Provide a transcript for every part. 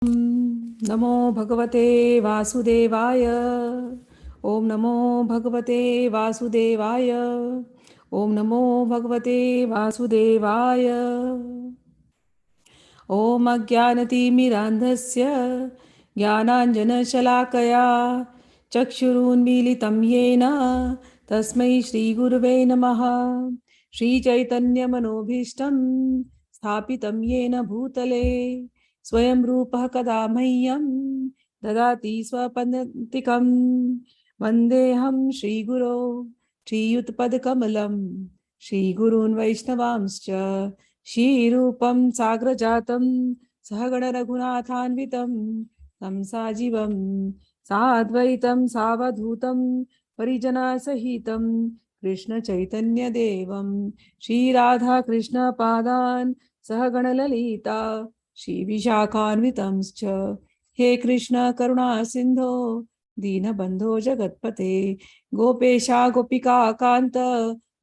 नमो भगवते वासुदेवाय। ओम नमो भगवते वासुदेवाय। ओम नमो भगवते वासुदेवाय। ओम अज्ञानतिमिरान्धस्य ज्ञानाञ्जनशलाकया चक्षुरुन्मीलितं येन तस्मै श्रीगुरुवे नमः। श्रीचैतन्यमनोभीष्टं स्थापितं येन भूतले स्वयं रूपः कदा मह्यं ददाति स्वपदान्तिकं। वन्देऽहं श्रीगुरो श्रीयुतपदकमलं श्रीगुरून् वैष्णवांश्च श्रीरूपं साग्रजातं सहगण रघुनाथान्वितं तं साजीवं साद्वैतं सावधूतं परिजनसहितं कृष्णचैतन्यदेवं श्रीराधाकृष्णपादान् सहगणललिता श्रीविशाखान्वितंश्च। हे कृष्ण करुणा सिन्धो दीनबन्धो जगत्पते गोपेशा गोपिका कान्त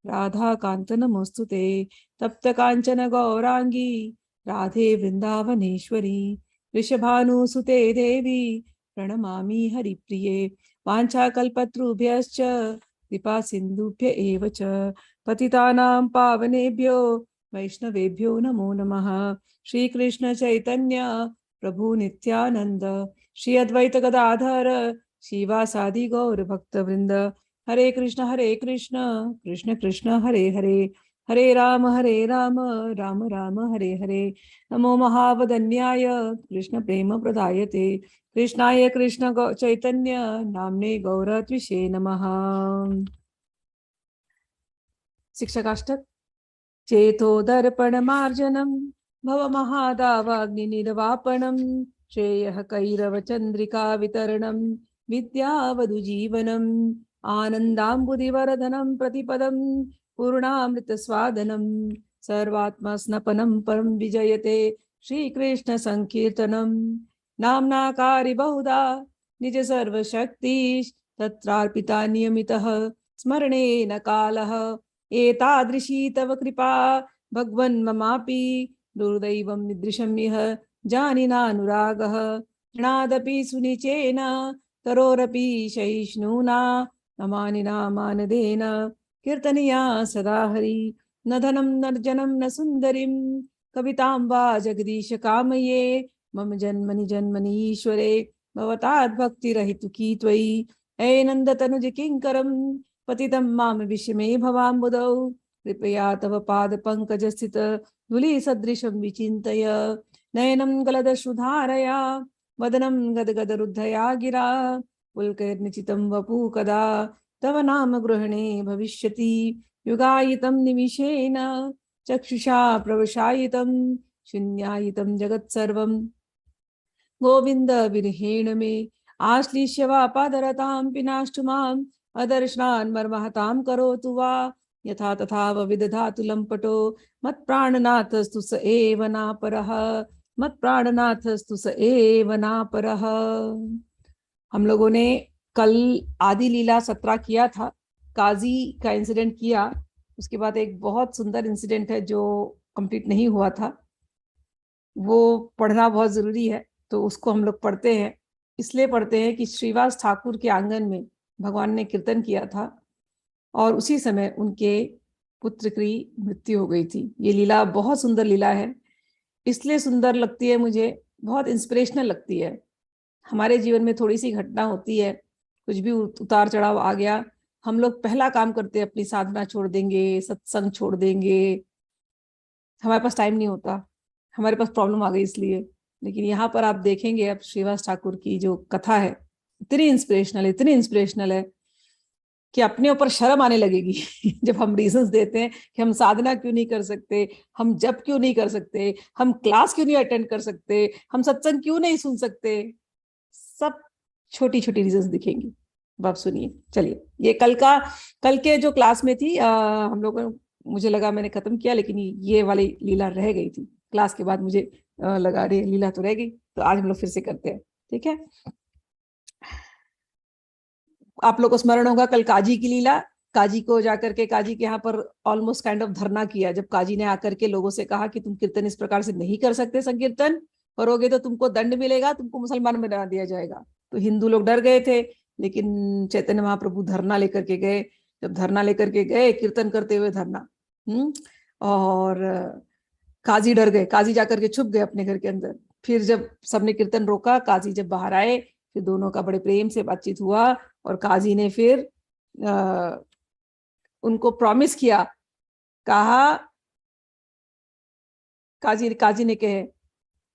राधा कान्त नमोस्तुते। तप्त कांचन गौरांगी राधे वृंदावनेश्वरी वृषभानुसुते देवी प्रणमामि हरिप्रिये। वाञ्छाकल्पतरुभ्यश्च कृपा सिन्धुभ्य एव च पतितानां पावनेभ्यो वैष्णवेभ्यो नमो नमः। श्री कृष्ण चैतन्य प्रभु नित्यानंद श्री अद्वैत गदाधर शिवासादि गौर भक्तवृंद। हरे कृष्ण कृष्ण कृष्ण हरे हरे हरे राम राम राम हरे हरे। नमो महावदन्याय कृष्ण प्रेम प्रदायते कृष्णाय कृष्ण चैतन्य नाम्ने गौरत्विषे नमः। शिक्षकाष्टक। चेतोदर्पणमार्जनं भवमहादावाग्निनिर्वापणं श्रेयः कैरवचन्द्रिका वितरणं विद्यावधुजीवनम् आनन्दाम्बुधिवरधनं प्रतिपदं पूर्णामृतस्वादनं सर्वात्मस्नपनं परं विजयते श्रीकृष्णसङ्कीर्तनं। नाम्नाकारि बहुधा निज सर्वशक्ति तत्रार्पिता नियमितः स्मरणेन कालः एतादृशी तव कृपा भगवन् ममापि दुर्दैवं निदृशं यः जानिनानुरागः तृणादपि सुनिचेन करोरपि सहिष्णुना नमानिना मानदेन कीर्तनीया सदा हरि। न धनं न जनं न सुन्दरीं कवितां वा जगदीश कामये मम जन्मनि जन्मनि ईश्वरे भवताद्भक्तिरहितुकी त्वयि। ऐनन्दतनुज किङ्करं पतितं मां विषमे भवाम्बुधौ कृपया तव पादपङ्कजस्थित धूलिसदृशं विचिन्तय। नयनं गलदश्रुधारया वदनं गदगदरुद्धया गिरा पुलकैर्निचितं वपु कदा तव नाम गृहणे भविष्यति। युगायितं निमिषेण चक्षुषा प्रवशायितं शून्यायितं जगत्सर्वं गोविन्द विरहेण मे आश्लिष्य वा पादरतां पिनाष्टु माम् अदर्शनान् मर्महतां करोतु वा यथा तथा विदधातु लम्पटो मत्प्राणनाथस्तु स एव नापरः मत्प्राणनाथस्तु स एव नापरः। हम लोगों ने कल आदि लीला 17 किया था, काजी का इंसिडेंट किया। उसके बाद एक बहुत सुंदर इंसिडेंट है जो कंप्लीट नहीं हुआ था, वो पढ़ना बहुत जरूरी है, तो उसको हम लोग पढ़ते हैं। इसलिए पढ़ते हैं कि श्रीवास ठाकुर के आंगन में भगवान ने कीर्तन किया था और उसी समय उनके पुत्र की मृत्यु हो गई थी। ये लीला बहुत सुंदर लीला है, इसलिए सुंदर लगती है मुझे, बहुत इंस्पिरेशनल लगती है। हमारे जीवन में थोड़ी सी घटना होती है, कुछ भी उतार चढ़ाव आ गया, हम लोग पहला काम करते हैं अपनी साधना छोड़ देंगे, सत्संग छोड़ देंगे, हमारे पास टाइम नहीं होता, हमारे पास प्रॉब्लम आ गई इसलिए। लेकिन यहाँ पर आप देखेंगे, अब श्रीवास ठाकुर की जो कथा है इतनी इंस्पिरेशनल है कि अपने ऊपर शर्म आने लगेगी जब हम रीजंस देते हैं कि हम साधना क्यों नहीं कर सकते, हम जप क्यों नहीं कर सकते, हम क्लास क्यों नहीं अटेंड कर सकते, हम सत्संग क्यों नहीं सुन सकते। सब छोटी छोटी रीजंस दिखेंगी। अब आप सुनिए। चलिए, ये कल के जो क्लास में थी, हम लोगों ने, मुझे लगा मैंने खत्म किया, लेकिन ये वाली लीला रह गई थी क्लास के बाद। मुझे लगा रही लीला तो रह गई, तो आज हम लोग फिर से करते हैं। ठीक है, आप लोग को स्मरण होगा कल काजी की लीला। काजी को जाकर के, काजी के यहाँ पर ऑलमोस्ट काइंड ऑफ धरना किया, जब काजी ने आकर के लोगों से कहा कि तुम कीर्तन इस प्रकार से नहीं कर सकते, संकीर्तन करोगे तो तुमको दंड मिलेगा, तुमको मुसलमान बना दिया जाएगा। तो हिंदू लोग डर गए थे, लेकिन चैतन्य महाप्रभु धरना लेकर के गए। जब धरना लेकर के गए, कीर्तन करते हुए धरना, और काजी डर गए, काजी जाकर के छुप गए अपने घर के अंदर। फिर जब सबने कीर्तन रोका, काजी जब बाहर आए, फिर दोनों का बड़े प्रेम से बातचीत हुआ, और काजी ने फिर उनको प्रॉमिस किया, कहा, काजी काजी ने कहे,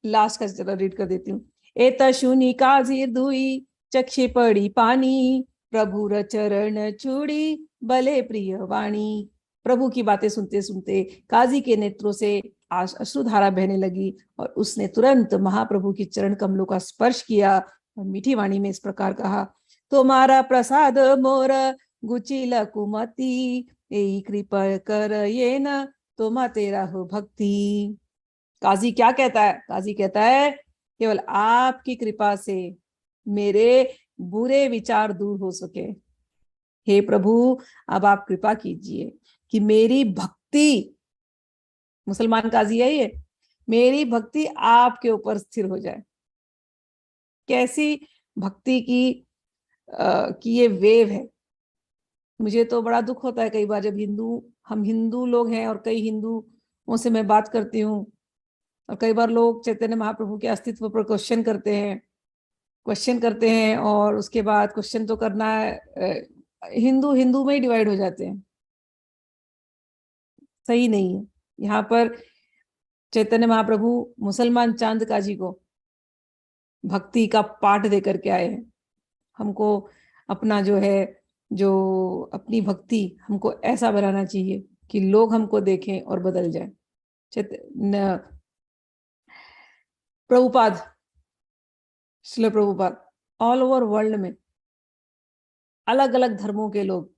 लास्ट का जरा रीड कर देती हूँ। एत शुनि काजी दुई चक्षे पड़ी पानी, प्रभु र चरण चूड़ी भले प्रिय वाणी। प्रभु की बातें सुनते सुनते काजी के नेत्रों से अश्रुधारा बहने लगी, और उसने तुरंत महाप्रभु की चरण कमलों का स्पर्श किया और मीठी वाणी में इस प्रकार कहा, तुम्हारा प्रसाद मोर गुचिल कुमति, ए कृपा कर ये न तुम तेरा हो भक्ति। काजी क्या कहता है? काजी कहता है, केवल आपकी कृपा से मेरे बुरे विचार दूर हो सके। हे प्रभु, अब आप कृपा कीजिए कि मेरी भक्ति, मुसलमान काजी है ये, मेरी भक्ति आपके ऊपर स्थिर हो जाए। कैसी भक्ति की ये वेव है। मुझे तो बड़ा दुख होता है कई बार जब हम हिंदू लोग हैं, और कई हिंदुओं से मैं बात करती हूँ, और कई बार लोग चैतन्य महाप्रभु के अस्तित्व पर क्वेश्चन करते हैं, और उसके बाद क्वेश्चन तो करना है, हिंदू हिंदू में ही डिवाइड हो जाते हैं। सही नहीं है। यहाँ पर चैतन्य महाप्रभु मुसलमान चांद काजी को भक्ति का पाठ दे करके आए हैं। हमको अपना जो अपनी भक्ति हमको ऐसा बनाना चाहिए कि लोग हमको देखें और बदल जाए। Prabhupada, Srila Prabhupada all over world में अलग अलग धर्मों के लोग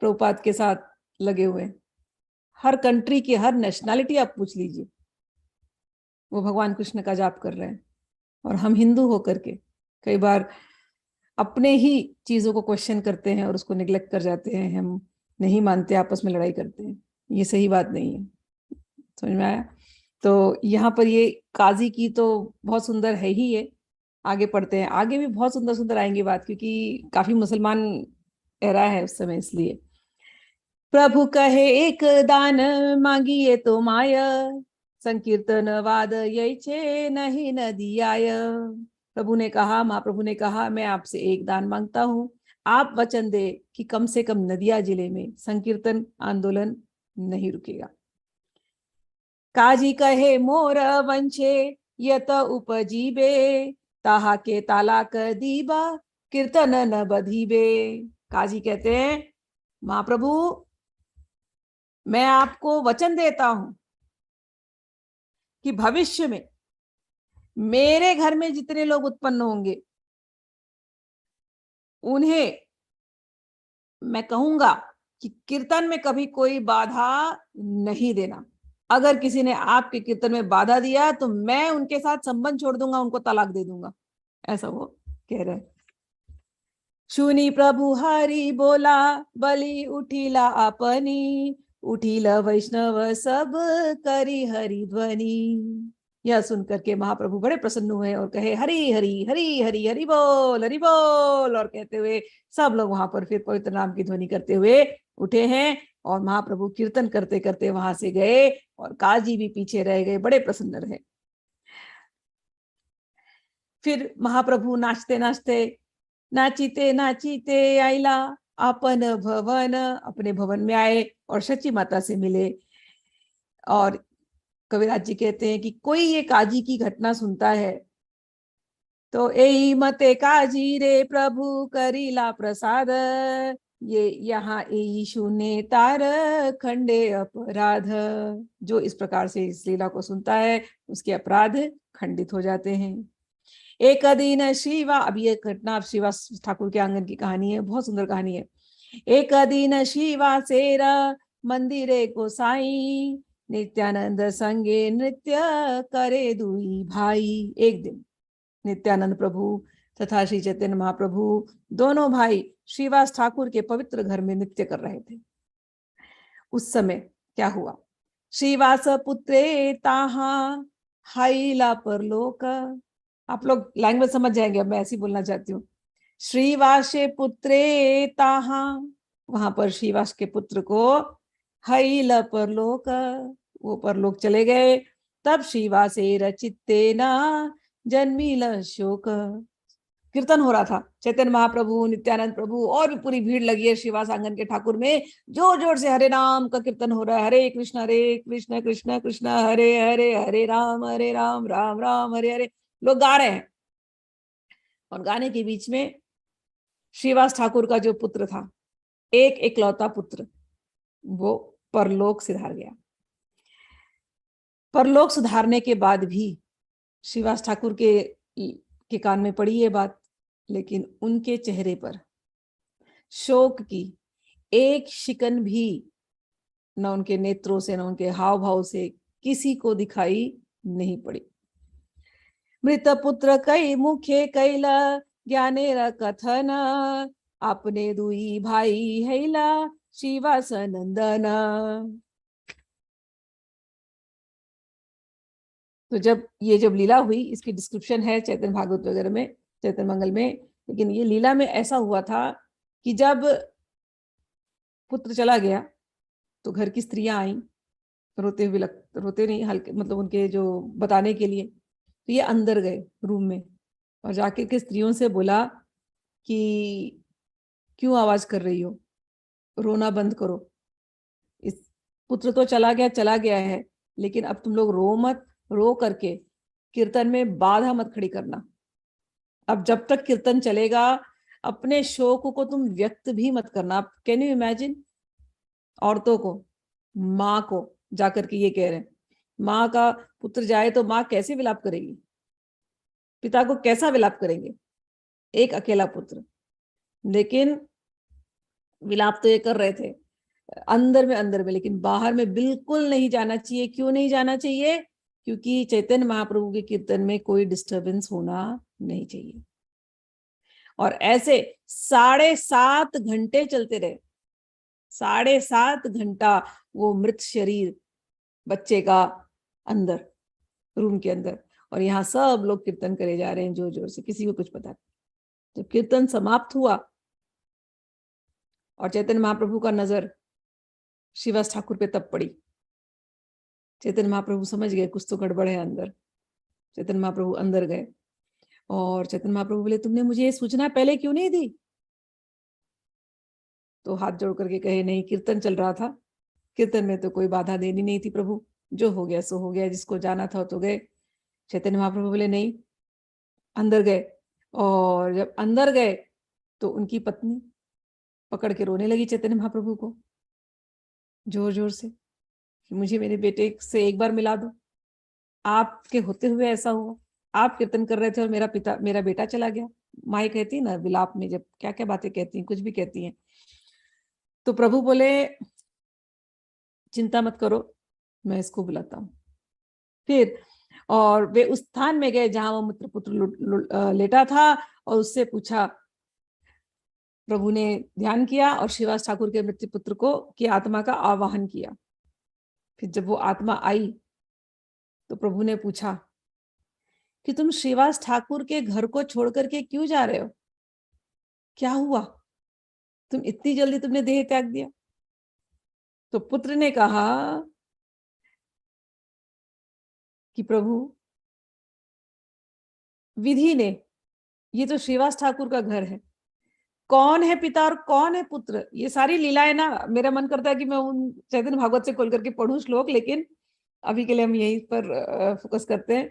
प्रभुपाद के साथ लगे हुए हैं। हर कंट्री की हर नेशनैलिटी आप पूछ लीजिए, वो भगवान कृष्ण का जाप कर रहे हैं। और हम हिंदू होकर के कई बार अपने ही चीजों को क्वेश्चन करते हैं और उसको निग्लेक्ट कर जाते हैं, हम नहीं मानते, आपस में लड़ाई करते हैं। ये सही बात नहीं है। समझ में आया? तो यहाँ पर ये काजी की तो बहुत सुंदर है ही ये। आगे पढ़ते हैं, आगे भी बहुत सुंदर सुंदर आएंगी बात, क्योंकि काफी मुसलमान एरा है उस समय, इसलिए। प्रभु कहे एक दान मांगिए तो माय, संकीर्तन वाद यही छे नहीं नदियाय। प्रभु ने कहा, महाप्रभु ने कहा, मैं आपसे एक दान मांगता हूँ, आप वचन दे कि कम से कम नदिया जिले में संकीर्तन आंदोलन नहीं रुकेगा। काजी कहे मोर वंशे यत उपजीबे, ताहा के तालाक दीबा कीर्तन न बधीबे। काजी कहते हैं, महाप्रभु मैं आपको वचन देता हूं कि भविष्य में मेरे घर में जितने लोग उत्पन्न होंगे उन्हें मैं कहूंगा कि कीर्तन में कभी कोई बाधा नहीं देना। अगर किसी ने आपके कीर्तन में बाधा दिया तो मैं उनके साथ संबंध छोड़ दूंगा, उनको तलाक दे दूंगा। ऐसा वो कह रहे हैं। सुनी प्रभु हरि बोला, बलि उठीला अपनी, उठील वैष्णव सब करी हरि ध्वनि। यह सुनकर के महाप्रभु बड़े प्रसन्न हुए और कहे, हरि हरि हरि हरि हरि बोल। और कहते हुए सब लोग वहां पर फिर पवित्र नाम की ध्वनि करते हुए उठे हैं, और महाप्रभु कीर्तन करते करते वहां से गए, और काजी भी पीछे रह गए, बड़े प्रसन्न रहे। फिर महाप्रभु नाचते नाचते नाचीते नाचीते आइला अपन भवन, अपने भवन में आए और सची माता से मिले। और कविराज जी कहते हैं कि कोई ये काजी की घटना सुनता है तो एई मते काजी रे प्रभु करीला प्रसाद, ये यहाँ यीशु ने तार खंडे अपराध। जो इस प्रकार से इस लीला को सुनता है उसके अपराध खंडित हो जाते हैं। एक दिन शिवा, अब ये घटना श्रीवास ठाकुर के आंगन की कहानी है, बहुत सुंदर कहानी है। एक दिन शिवा सेरा मंदिरे गोसाई, नित्यानंद संगे नृत्य करे दुई भाई। एक दिन नित्यानंद प्रभु तथा श्री चैतन्य महाप्रभु दोनों भाई श्रीवास ठाकुर के पवित्र घर में नृत्य कर रहे थे। उस समय क्या हुआ? श्रीवास पुत्रे ताहा हाइला परलोक। आप लोग लैंग्वेज समझ जाएंगे, अब मैं ऐसी बोलना चाहती हूँ। श्रीवासे पुत्रे ताहा, वहां पर श्रीवास के पुत्र को हाइला परलोक, वो परलोक चले गए। तब श्रीवासे रचिते ना जन्मील शोक। कीर्तन हो रहा था, चैतन्य महाप्रभु, नित्यानंद प्रभु और भी पूरी भीड़ लगी है श्रीवास आंगन के ठाकुर में। जोर जोर से हरे नाम का कीर्तन हो रहा है, हरे कृष्ण कृष्ण कृष्ण हरे हरे, हरे राम राम राम हरे हरे, लोग गा रहे हैं। और गाने के बीच में श्रीवास ठाकुर का जो पुत्र था, एक एकलौता पुत्र, वो परलोक सिधार गया। परलोक सुधारने के बाद भी श्रीवास ठाकुर के कान में पड़ी ये बात, लेकिन उनके चेहरे पर शोक की एक शिकन भी न उनके नेत्रों से न उनके हाव भाव से किसी को दिखाई नहीं पड़ी। मृत पुत्र कई मुखे कैला ज्ञानेर कथन, अपने दुई भाई हैला श्रीवास नंदन। तो जब लीला हुई, इसकी डिस्क्रिप्शन है चैतन्य भागवत वगैरह में, चैतन्य मंगल में, लेकिन ये लीला में ऐसा हुआ था कि जब पुत्र चला गया तो घर की स्त्रियां आई, रोते हुए, रोते नहीं, हल्के मतलब उनके जो बताने के लिए। तो ये अंदर गए रूम में और जाके के स्त्रियों से बोला कि क्यों आवाज कर रही हो, रोना बंद करो। इस पुत्र तो चला गया है, लेकिन अब तुम लोग रो मत, रो करके कीर्तन में बाधा मत खड़ी करना। अब जब तक कीर्तन चलेगा अपने शोक को तुम व्यक्त भी मत करना। आप कैन यू इमेजिन, औरतों को, माँ को जाकर के ये कह रहे हैं, माँ का पुत्र जाए तो माँ कैसे विलाप करेगी, पिता को कैसा विलाप करेंगे, एक अकेला पुत्र। लेकिन विलाप तो ये कर रहे थे अंदर में, लेकिन बाहर में बिल्कुल नहीं जाना चाहिए। क्यों नहीं जाना चाहिए? क्योंकि चैतन्य महाप्रभु के कीर्तन में कोई डिस्टरबेंस होना नहीं चाहिए। और ऐसे 7.5 घंटे चलते रहे, 7.5 घंटा वो मृत शरीर बच्चे का अंदर, रूम के अंदर, और यहाँ सब लोग कीर्तन करे जा रहे हैं जोर जोर से, किसी को कुछ पता नहीं। तो कीर्तन समाप्त हुआ और चैतन्य महाप्रभु का नजर श्रीवास ठाकुर पे तब पड़ी। चैतन्य महाप्रभु समझ गए कुछ तो गड़बड़ है अंदर। चैतन्य महाप्रभु अंदर गए और चैतन्य महाप्रभु बोले, तुमने मुझे ये सूचना पहले क्यों नहीं दी? तो हाथ जोड़ करके कहे, नहीं, कीर्तन चल रहा था, कीर्तन में तो कोई बाधा देनी नहीं थी प्रभु, जो हो गया सो हो गया, जिसको जाना था तो गए। चैतन्य महाप्रभु बोले, नहीं। अंदर गए और जब अंदर गए तो उनकी पत्नी पकड़ के रोने लगी चैतन्य महाप्रभु को जोर जोर से, मुझे मेरे बेटे से एक बार मिला दो, आपके होते हुए ऐसा हुआ, आप कीर्तन कर रहे थे और मेरा बेटा चला गया। माई कहती ना विलाप में जब क्या क्या बातें कहती हैं, कुछ भी कहती हैं। तो प्रभु बोले, चिंता मत करो, मैं इसको बुलाता हूँ। फिर और वे उस स्थान में गए जहां वो मित्र पुत्र लेटा था और उससे पूछा। प्रभु ने ध्यान किया और श्रीवास ठाकुर के मृत्यु पुत्र की आत्मा का आवाहन किया। फिर जब वो आत्मा आई तो प्रभु ने पूछा कि तुम श्रीवास ठाकुर के घर को छोड़ करके क्यों जा रहे हो, क्या हुआ, तुम इतनी जल्दी तुमने देह त्याग दिया? तो पुत्र ने कहा कि प्रभु, विधि ने, ये तो श्रीवास ठाकुर का घर है, कौन है पिता और कौन है पुत्र, ये सारी लीलाएं ना, मेरा मन करता है कि मैं उन चैतन्य भागवत से खोल करके पढ़ूं श्लोक, लेकिन अभी के लिए हम यहीं पर फोकस करते हैं।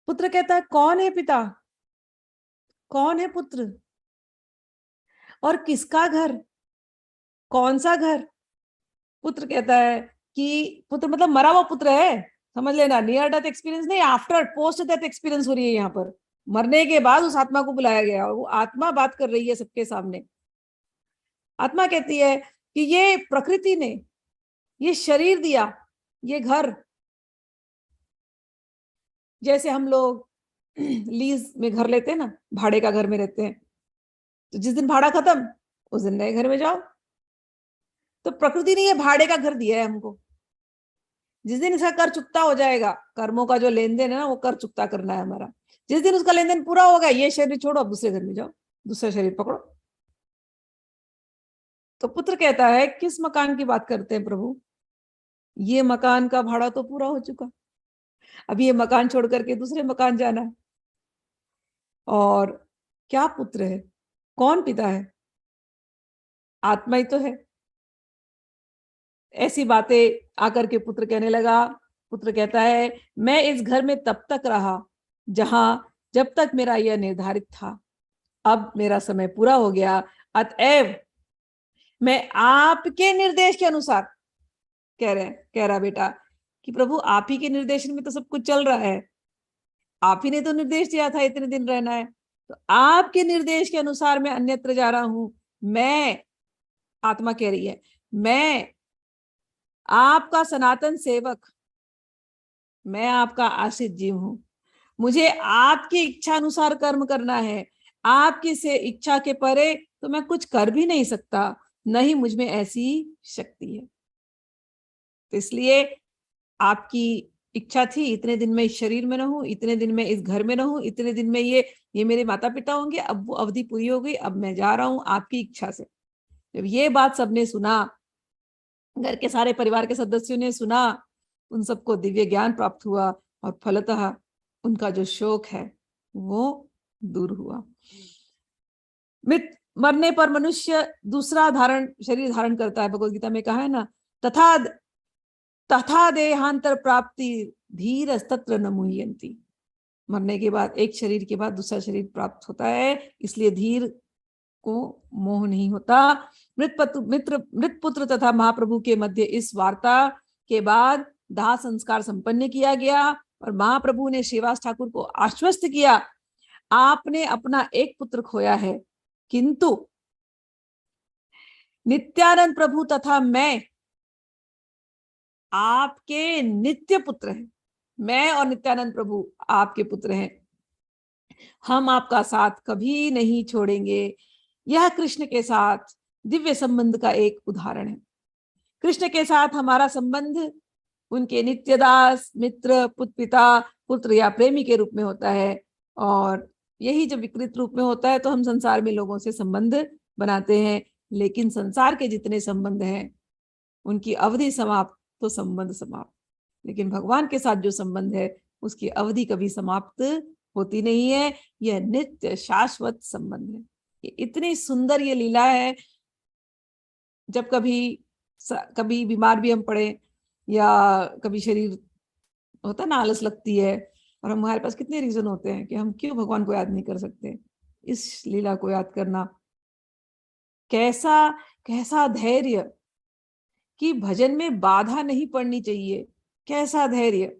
पुत्र कहता है, कौन है पिता, कौन है पुत्र, और किसका घर, कौन सा घर? पुत्र कहता है कि पुत्र मतलब मरा हुआ पुत्र है, समझ लेना, नियर डेथ एक्सपीरियंस नहीं, आफ्टर पोस्ट डेथ एक्सपीरियंस हो रही है यहाँ पर। मरने के बाद उस आत्मा को बुलाया गया और वो आत्मा बात कर रही है सबके सामने। आत्मा कहती है कि ये प्रकृति ने ये शरीर दिया, ये घर, जैसे हम लोग लीज में घर लेते हैं ना, भाड़े का घर में रहते हैं, तो जिस दिन भाड़ा खत्म उस दिन नए घर में जाओ। तो प्रकृति ने ये भाड़े का घर दिया है हमको, जिस दिन इसका कर चुकता हो जाएगा, कर्मों का जो लेन देन है ना, वो कर चुकता करना है हमारा। जिस दिन उसका लेन देन पूरा होगा, ये शरीर छोड़ो, अब दूसरे घर में जाओ, दूसरा शरीर पकड़ो। तो पुत्र कहता है, किस मकान की बात करते हैं प्रभु? ये मकान का भाड़ा तो पूरा हो चुका, अब ये मकान छोड़ करके दूसरे मकान जाना है। और क्या पुत्र है, कौन पिता है? आत्मा ही तो है। ऐसी बातें आकर के पुत्र कहने लगा। पुत्र कहता है, मैं इस घर में तब तक रहा जब तक मेरा यह निर्धारित था। अब मेरा समय पूरा हो गया, अतएव मैं आपके निर्देश के अनुसार कह रहा बेटा कि प्रभु आप ही के निर्देशन में तो सब कुछ चल रहा है, आप ही ने तो निर्देश दिया था इतने दिन रहना है, तो आपके निर्देश के अनुसार मैं अन्यत्र जा रहा हूं। मैं, आत्मा कह रही है, मैं आपका सनातन सेवक, मैं आपका आश्रित जीव हूं, मुझे आपकी इच्छा अनुसार कर्म करना है। आपकी से इच्छा के परे तो मैं कुछ कर भी नहीं सकता, नहीं मुझ में ऐसी शक्ति है। तो इसलिए आपकी इच्छा थी इतने दिन में इस शरीर में रहूं, इतने दिन में इस घर में रहूं, इतने दिन में ये मेरे माता पिता होंगे, अब वो अवधि पूरी हो गई, अब मैं जा रहा हूं आपकी इच्छा से। जब ये बात सबने सुना, घर के सारे परिवार के सदस्यों ने सुना, उन सबको दिव्य ज्ञान प्राप्त हुआ और फलतः उनका जो शोक है वो दूर हुआ। मरने पर मनुष्य दूसरा शरीर धारण करता है। भगवत गीता में कहा है ना, तथा तथा देहांतर प्राप्ति धीर तत्र न मुह्यंती। मरने के बाद एक शरीर के बाद दूसरा शरीर प्राप्त होता है, इसलिए धीर को मोह नहीं होता। मृत पुत्र तथा महाप्रभु के मध्य इस वार्ता के बाद दाह संस्कार संपन्न किया गया और महाप्रभु ने श्रीवास ठाकुर को आश्वस्त किया, आपने अपना एक पुत्र खोया है, किंतु नित्यानंद प्रभु तथा मैं आपके नित्य पुत्र हैं। मैं और नित्यानंद प्रभु आपके पुत्र हैं, हम आपका साथ कभी नहीं छोड़ेंगे। यह कृष्ण के साथ दिव्य संबंध का एक उदाहरण है। कृष्ण के साथ हमारा संबंध उनके नित्यदास, मित्र, पिता, पुत्र या प्रेमी के रूप में होता है, और यही जब विकृत रूप में होता है तो हम संसार में लोगों से संबंध बनाते हैं, लेकिन संसार के जितने संबंध हैं उनकी अवधि समाप्त तो संबंध समाप्त, लेकिन भगवान के साथ जो संबंध है उसकी अवधि कभी समाप्त होती नहीं है। यह नित्य शाश्वत संबंध है। ये इतनी सुंदर ये लीला है। जब कभी बीमार भी हम पड़े या कभी शरीर होता ना, आलस लगती है, और हमारे पास कितने रीजन होते हैं कि हम क्यों भगवान को याद नहीं कर सकते। इस लीला को याद करना, कैसा कैसा धैर्य कि भजन में बाधा नहीं पड़नी चाहिए, कैसा धैर्य।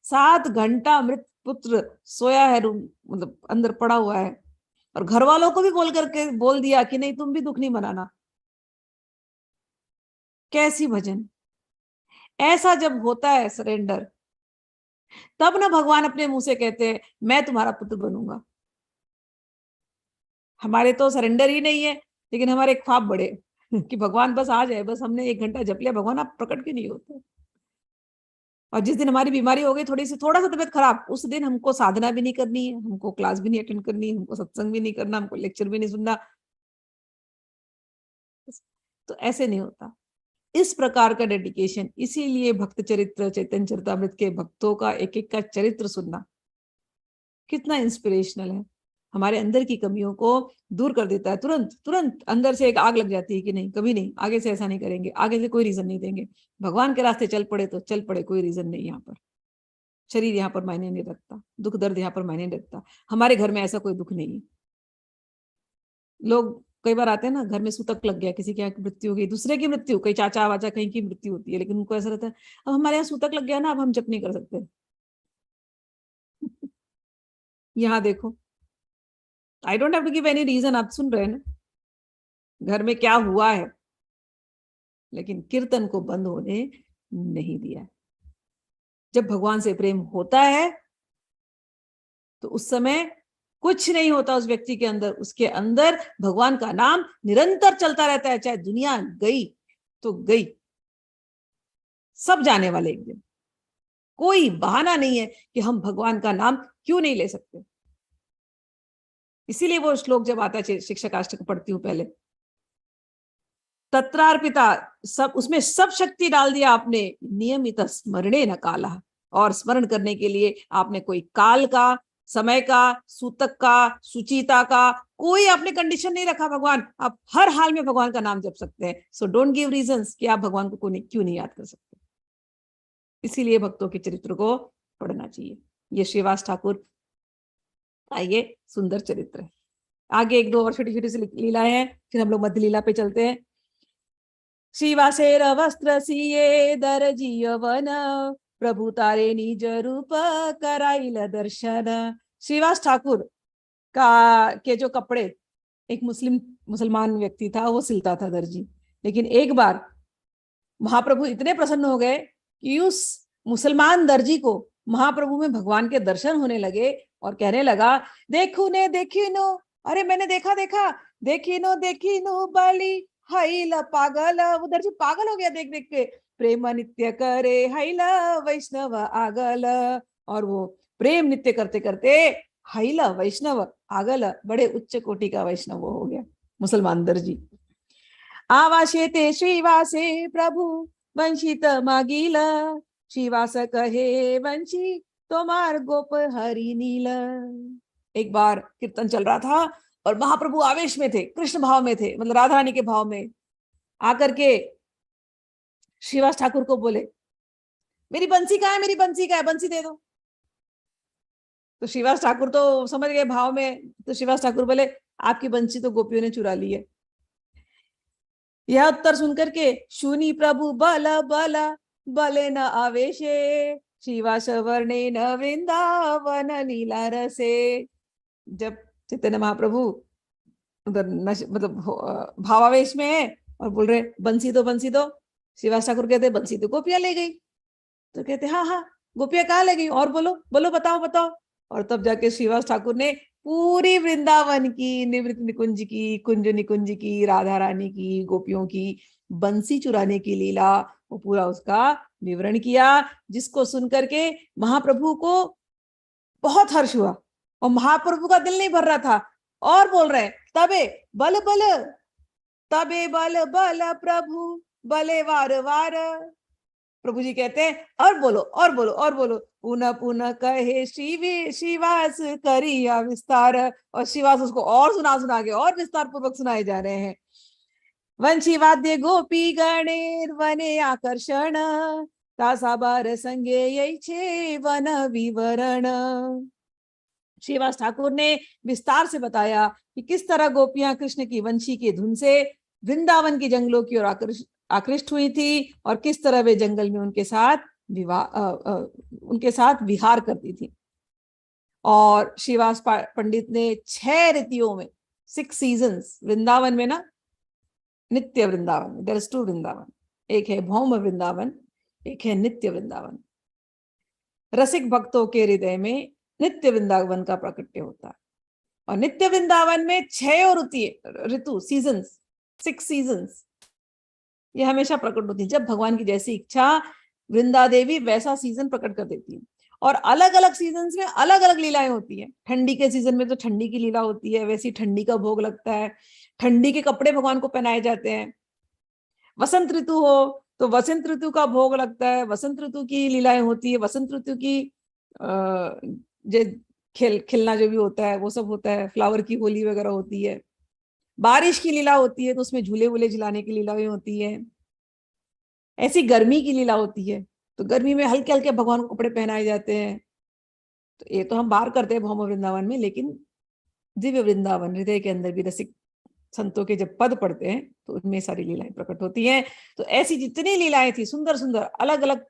7 घंटा मृत पुत्र सोया है, मतलब अंदर पड़ा हुआ है, और घर वालों को भी बोल दिया कि नहीं तुम भी दुख नहीं मनाना। कैसी भजन। ऐसा जब होता है सरेंडर, तब ना भगवान अपने मुंह से कहते हैं मैं तुम्हारा पुत्र बनूंगा। हमारे तो सरेंडर ही नहीं है, लेकिन हमारे ख्वाब बड़े कि भगवान बस आ जाए, बस हमने 1 घंटा जप लिया, भगवान आप प्रकट क्यों नहीं होते। और जिस दिन हमारी बीमारी हो गई, थोड़ा सा तबियत खराब, उस दिन हमको साधना भी नहीं करनी है, हमको क्लास भी नहीं अटेंड करनी, हमको सत्संग भी नहीं करना, हमको लेक्चर भी नहीं सुनना। तो ऐसे नहीं होता। इस प्रकार का डेडिकेशन, इसीलिए भक्त चरित्र चैतन्य चरितामृत के भक्तों का एक एक का चरित्र सुनना कितना इंस्पिरेशनल है। हमारे अंदर की कमियों को दूर कर देता है। तुरंत तुरंत अंदर से एक आग लग जाती है कि नहीं, कभी नहीं, आगे से ऐसा नहीं करेंगे, आगे से कोई रीजन नहीं देंगे। भगवान के रास्ते चल पड़े तो चल पड़े, कोई रीजन नहीं। यहाँ पर शरीर यहाँ पर मायने नहीं रखता, दुख दर्द यहाँ पर मायने नहीं रखता। हमारे घर में ऐसा कोई दुख नहीं है। लोग कई बार आते हैं ना, घर में सूतक लग गया, किसी के यहाँ मृत्यु हो गई, दूसरे की मृत्यु, कहीं चाचा वाचा कहीं की मृत्यु होती है, लेकिन उनको ऐसा रहता है अब हमारे यहाँ सूतक लग गया ना, अब हम जप नहीं कर सकते। यहाँ देखो, I don't have to give any reason, आप सुन रहे हैं ना घर में क्या हुआ है, लेकिन कीर्तन को बंद होने नहीं दिया। जब भगवान से प्रेम होता है तो उस समय कुछ नहीं होता उस व्यक्ति के अंदर, उसके अंदर भगवान का नाम निरंतर चलता रहता है। चाहे दुनिया गई तो गई, सब जाने वाले एक दिन, कोई बहाना नहीं है कि हम भगवान का नाम क्यों नहीं ले सकते। इसीलिए वो श्लोक जब आता है शिक्षकाष्टक पढ़ती हूँ पहले, तत्रार्पिता, सब उसमें सब शक्ति डाल दिया आपने, नियमित स्मरणे न काला, और स्मरण करने के लिए आपने कोई काल का, समय का, सूतक का, सुचिता का कोई आपने कंडीशन नहीं रखा। भगवान, आप हर हाल में भगवान का नाम जप सकते हैं। सो डोंट गिव रीजंस कि आप भगवान को क्यों नहीं याद कर सकते। इसीलिए भक्तों के चरित्र को पढ़ना चाहिए। ये श्रीवास ठाकुर का ये सुंदर चरित्र है। आगे एक दो और छोटी छोटी सी लीलाएं हैं, फिर हम लोग मध्य लीला पे चलते हैं। श्रीवासेर वस्त्र सिए दरजी यवन, प्रभु तारे निज रूप कराइल दर्शन। श्रीवास ठाकुर का के जो कपड़े एक मुसलमान व्यक्ति था वो सिलता था, दर्जी। लेकिन एक बार महाप्रभु इतने प्रसन्न हो गए कि उस मुसलमान दर्जी को महाप्रभु में भगवान के दर्शन होने लगे और कहने लगा, देखू ने देखी नो, अरे मैंने देखा देखा, देखी नो बली हईला पागल। वो दर्जी पागल हो गया देख देख के। प्रेम नित्य करे हईला वैष्णव आगल, और वो प्रेम नित्य करते करते हईला वैष्णव आगल, बड़े उच्च कोटि का वैष्णव वो हो गया मुसलमान दर्जी। आवासे ते श्रीवासे प्रभु वंशित मागिल, श्रीवास कहे वंशी तोमार गोप हरि नील। एक बार कीर्तन चल रहा था और महाप्रभु आवेश में थे, कृष्ण भाव में थे, मतलब राधा रानी के भाव में, आकर के श्रीवास ठाकुर को बोले, मेरी बंसी कहाँ है, मेरी बंसी कहाँ है, बंसी दे दो। तो श्रीवास ठाकुर तो समझ गए भाव में, तो श्रीवास ठाकुर बोले, आपकी बंसी तो गोपियों ने चुरा ली है। यह उत्तर सुनकर के शूनी प्रभु बल बल बले न आवेशे, श्रीवास वर्णे न वृंदावन लीला रसे। जब चैतन्य महाप्रभु उधर मतलब भावावेश में है और बोल रहे बंसी दो बंसी दो, श्रीवास ठाकुर कहते बंसी तो गोपियां ले गई। तो कहते हाँ हाँ गोपियां कहाँ ले गई, और बोलो बोलो बताओ बताओ। और तब जाके श्रीवास ठाकुर ने पूरी वृंदावन की, निवृत्त निकुंज की, कुंज निकुंज की, राधा रानी की, गोपियों की बंसी चुराने की लीला, वो पूरा उसका विवरण किया, जिसको सुनकर के महाप्रभु को बहुत हर्ष हुआ। और महाप्रभु का दिल नहीं भर रहा था और बोल रहे तबे बल बल, तबे बल बल प्रभु बले वार वार। प्रभु जी कहते हैं और बोलो और बोलो और बोलो, पुनः पुनः कहे श्रीवास करिया विस्तार। और श्रीवास उसको और सुना के और विस्तार पूर्वक सुनाए जा रहे हैं। वंशी वाद्य गोपी गणेर वने आकर्षण, तासा बार संगे यही छे वन विवरण। श्रीवास ठाकुर ने विस्तार से बताया कि किस तरह गोपियां कृष्ण की वंशी की धुन से वृंदावन की जंगलों की ओर आकृष्ट हुई थी, और किस तरह वे जंगल में उनके साथ विहार करती थी। और श्रीवास पंडित ने 6 ऋतुओं में, 6 सीजन्स, वृंदावन में ना, नित्य वृंदावन, देयर इज 2 वृंदावन, एक है भौम वृंदावन, एक है नित्य वृंदावन। रसिक भक्तों के हृदय में नित्य वृंदावन का प्राकट्य होता है। और नित्य वृंदावन में 6 ऋतु, सीजन्स, 6 सीजन्स, ये हमेशा प्रकट होती है। जब भगवान की जैसी इच्छा वृंदा देवी वैसा सीजन प्रकट कर देती है। और अलग अलग सीजन्स में अलग अलग लीलाएं होती है। ठंडी के सीजन में तो ठंडी की लीला होती है, वैसी ठंडी का भोग लगता है, ठंडी के कपड़े भगवान को पहनाए जाते हैं। वसंत ऋतु हो तो वसंत ऋतु का भोग लगता है, वसंत ऋतु की लीलाएं होती है, वसंत ऋतु की खिलना जो भी होता है वो सब होता है, फ्लावर की होली वगैरह होती है। बारिश की लीला होती है तो उसमें झूले वूले झुलाने की लीलाएं होती है। ऐसी गर्मी की लीला होती है तो गर्मी में हल्के हल्के भगवान को कपड़े पहनाए जाते हैं। तो ये तो हम बाहर करते हैं भौम वृंदावन में, लेकिन दिव्य वृंदावन हृदय के अंदर भी रसिक संतों के जब पद पढ़ते हैं तो उनमें सारी लीलाएं प्रकट होती हैं। तो ऐसी जितनी लीलाएं थी सुंदर सुंदर अलग अलग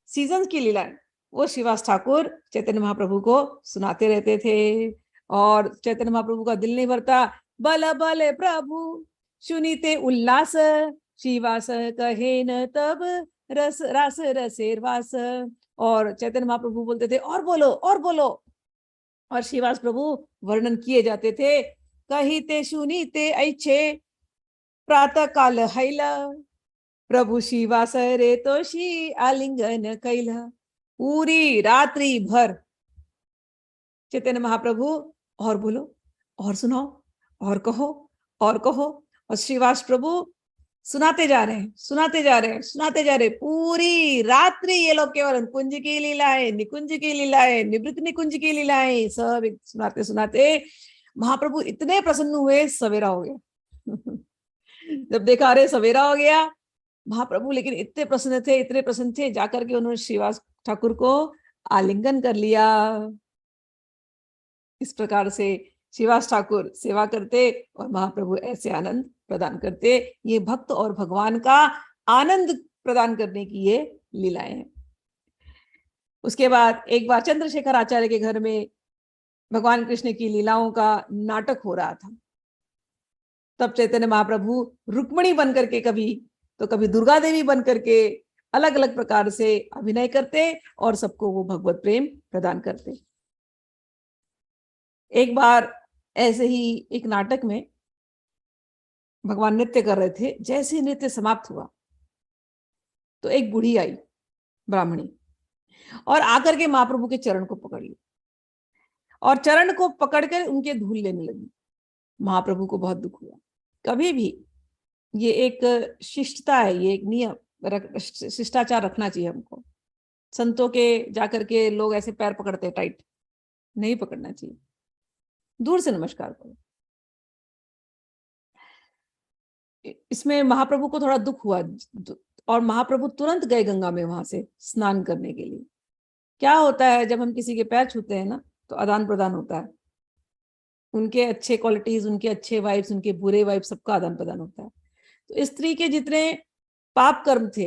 सीजन की लीलाएं, वो श्रीवास ठाकुर चैतन्य महाप्रभु को सुनाते रहते थे। और चैतन्य महाप्रभु का दिल नहीं भरता, बल बल प्रभु सुनीते उल्लास, श्रीवास कहे न तब रस रास रसेर वास। और चैतन्य महाप्रभु बोलते थे और बोलो और बोलो, और श्रीवास प्रभु वर्णन किए जाते थे। कहिते सुनीते ऐच्छे प्रातः काल हैला, प्रभु श्रीवास रे तोषी आलिंगन कैला। पूरी रात्रि भर चैतन्य महाप्रभु और बोलो, और सुनाओ, और कहो, और कहो, और श्रीवास प्रभु सुनाते जा रहे हैं, सुनाते जा रहे हैं, सुनाते जा रहे हैं। पूरी रात्रि ये लोग केवल कुंज की लीलाएं, निकुंज की लीलाएं, निवृत्त निकुंज की लीलाएं सब सुनाते सुनाते महाप्रभु इतने प्रसन्न हुए, सवेरा हो गया। जब देखा अरे सवेरा हो गया, महाप्रभु लेकिन इतने प्रसन्न थे, इतने प्रसन्न थे, जाकर के उन्होंने श्रीवास ठाकुर को आलिंगन कर लिया। इस प्रकार से श्रीवास ठाकुर सेवा करते और महाप्रभु ऐसे आनंद प्रदान करते। ये भक्त और भगवान का आनंद प्रदान करने की ये लीलाएं हैं। उसके बाद एक बार चंद्रशेखर आचार्य के घर में भगवान कृष्ण की लीलाओं का नाटक हो रहा था। तब चैतन्य महाप्रभु रुक्मिणी बन करके कभी तो कभी दुर्गा देवी बन करके अलग अलग प्रकार से अभिनय करते और सबको वो भगवत प्रेम प्रदान करते। एक बार ऐसे ही एक नाटक में भगवान नृत्य कर रहे थे। जैसे ही नृत्य समाप्त हुआ तो एक बूढ़ी आई, ब्राह्मणी, और आकर के महाप्रभु के चरण को पकड़ लिया और चरण को पकड़कर उनके धूल लेने लगी। महाप्रभु को बहुत दुख हुआ। कभी भी ये एक शिष्टता है, ये एक नियम, शिष्टाचार रखना चाहिए हमको। संतों के जाकर के लोग ऐसे पैर पकड़ते टाइट नहीं पकड़ना चाहिए, दूर से नमस्कार करो। इसमें महाप्रभु को थोड़ा दुख हुआ और महाप्रभु तुरंत गए गंगा में वहां से स्नान करने के लिए। क्या होता है जब हम किसी के पैर छूते हैं ना, तो आदान प्रदान होता है। उनके अच्छे क्वालिटीज, उनके अच्छे वाइब्स, उनके बुरे वाइब्स, सबका आदान प्रदान होता है। तो स्त्री के जितने पाप कर्म थे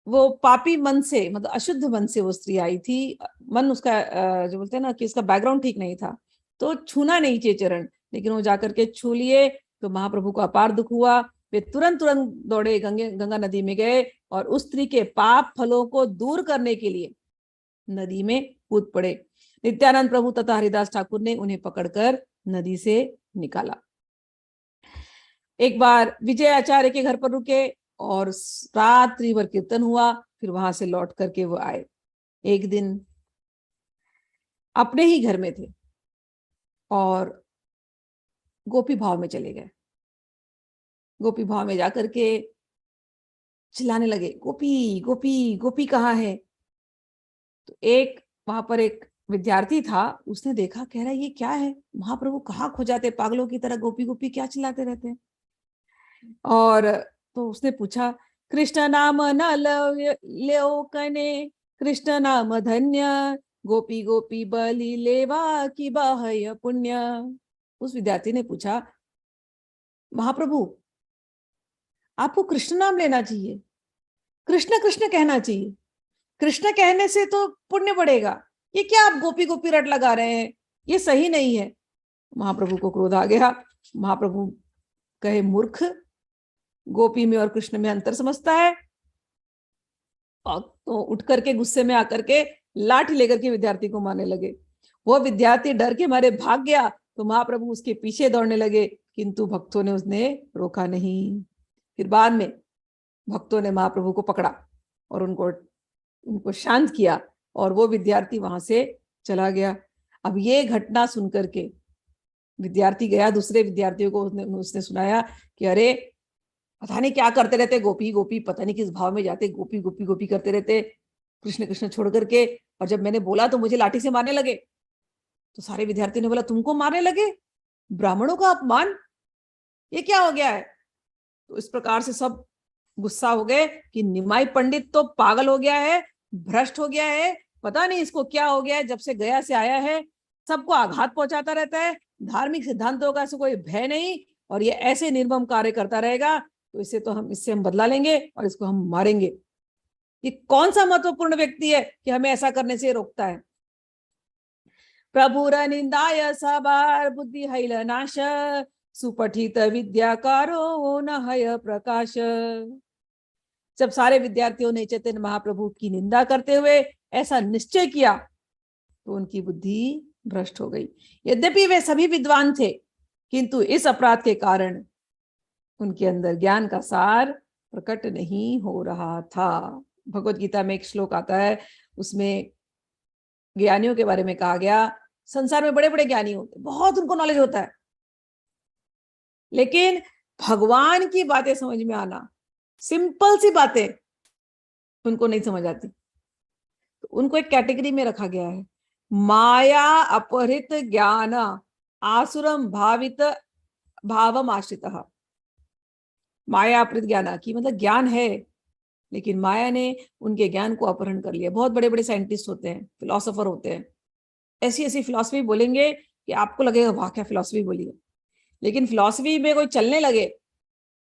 वो पापी मन से, मतलब अशुद्ध मन से वो स्त्री आई थी। मन उसका जो बोलते हैं ना कि उसका बैकग्राउंड ठीक नहीं था, तो छूना नहीं चाहिए चरण, लेकिन वो जाकर के छू लिए। तो महाप्रभु को अपार दुख हुआ। वे तुरंत दौड़े, गंगा नदी में गए और उस स्त्री के पाप फलों को दूर करने के लिए नदी में कूद पड़े। नित्यानंद प्रभु तथा हरिदास ठाकुर ने उन्हें पकड़कर नदी से निकाला। एक बार विजय आचार्य के घर पर रुके और रात्रि भर कीर्तन हुआ। फिर वहां से लौट करके वो आए। एक दिन अपने ही घर में थे और गोपी भाव में चले गए। गोपी भाव में जाकर के चिल्लाने लगे, गोपी गोपी गोपी कहाँ है? तो एक वहां पर एक विद्यार्थी था, उसने देखा, कह रहा है ये क्या है, महाप्रभु कहाँ खो जाते, पागलों की तरह गोपी गोपी क्या चिल्लाते रहते हैं। और तो उसने पूछा, कृष्ण नाम न लो कने, कृष्ण नाम धन्य, गोपी गोपी बलि लेवा की बाह्य पुण्य। उस विद्यार्थी ने पूछा, महाप्रभु आपको कृष्ण नाम लेना चाहिए, कृष्ण कृष्ण कहना चाहिए, कृष्ण कहने से तो पुण्य बढ़ेगा, ये क्या आप गोपी गोपी रट लगा रहे हैं, ये सही नहीं है। महाप्रभु को क्रोध आ गया। महाप्रभु कहे, मूर्ख, गोपी में और कृष्ण में अंतर समझता है? और तो उठ करके गुस्से में आकर के लाठी लेकर के विद्यार्थी को मारने लगे। वो विद्यार्थी डर के मारे भाग गया तो महाप्रभु उसके पीछे दौड़ने लगे, किंतु भक्तों ने उसने रोका नहीं। फिर बाद में भक्तों ने महाप्रभु को पकड़ा और उनको शांत किया और वो विद्यार्थी वहां से चला गया। अब ये घटना सुनकर के विद्यार्थी गया, दूसरे विद्यार्थियों को उसने सुनाया कि अरे पता नहीं क्या करते रहते, गोपी गोपी, पता नहीं किस भाव में जाते, गोपी गोपी गोपी करते रहते, कृष्ण कृष्ण छोड़ करके। और जब मैंने बोला तो मुझे लाठी से मारने लगे। तो सारे विद्यार्थियों ने बोला, तुमको मारने लगे? ब्राह्मणों का अपमान, ये क्या हो गया है? तो इस प्रकार से सब गुस्सा हो गए कि निमाई पंडित तो पागल हो गया है, भ्रष्ट हो गया है, पता नहीं इसको क्या हो गया है, जब से गया से आया है सबको आघात पहुंचाता रहता है, धार्मिक सिद्धांतों का इसको कोई भय नहीं, और ये ऐसे निर्मम कार्य करता रहेगा, तो इससे हम बदला लेंगे और इसको हम मारेंगे। ये कौन सा महत्वपूर्ण व्यक्ति है कि हमें ऐसा करने से रोकता है? प्रभुर निंदाय सबार बुद्धि हैल नाश, सुपठित विद्याकारो न हय प्रकाश। जब सारे विद्यार्थियों ने चैतन्य महाप्रभु की निंदा करते हुए ऐसा निश्चय किया तो उनकी बुद्धि भ्रष्ट हो गई। यद्यपि वे सभी विद्वान थे, किंतु इस अपराध के कारण उनके अंदर ज्ञान का सार प्रकट नहीं हो रहा था। भगवत गीता में एक श्लोक आता है, उसमें ज्ञानियों के बारे में कहा गया, संसार में बड़े बड़े ज्ञानी होते, बहुत उनको नॉलेज होता है, लेकिन भगवान की बातें समझ में आना, सिंपल सी बातें उनको नहीं समझ आती। तो उनको एक कैटेगरी में रखा गया है, माया अपहृत ज्ञान आसुरम भावित भावम आश्रितः। माया अपहृत ज्ञान की मतलब ज्ञान है, लेकिन माया ने उनके ज्ञान को अपहरण कर लिया। बहुत बड़े बड़े साइंटिस्ट होते हैं, फिलोसोफर होते हैं, ऐसी ऐसी फिलॉसफी बोलेंगे कि आपको लगेगा वाह क्या फिलॉसफी बोली है, लेकिन फिलॉसफी में कोई चलने लगे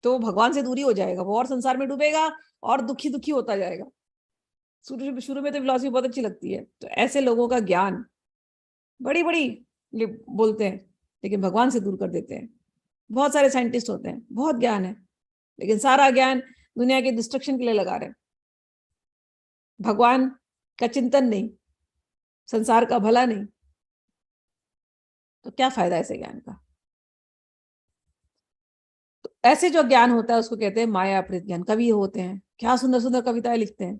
तो भगवान से दूरी हो जाएगा, वो और संसार में डूबेगा और दुखी दुखी होता जाएगा। शुरू में तो फिलॉसफी बहुत अच्छी लगती है। तो ऐसे लोगों का ज्ञान बड़ी बड़ी बोलते हैं, लेकिन भगवान से दूर कर देते हैं। बहुत सारे साइंटिस्ट होते हैं, बहुत ज्ञान है, लेकिन सारा ज्ञान दुनिया के डिस्ट्रक्शन के लिए लगा रहे हैं। भगवान का चिंतन नहीं, संसार का भला नहीं, तो क्या फायदा ऐसे ज्ञान का। तो ऐसे जो ज्ञान होता है उसको कहते हैं माया अपहृत ज्ञान। कवि होते हैं, क्या सुंदर सुंदर कविताएं लिखते हैं,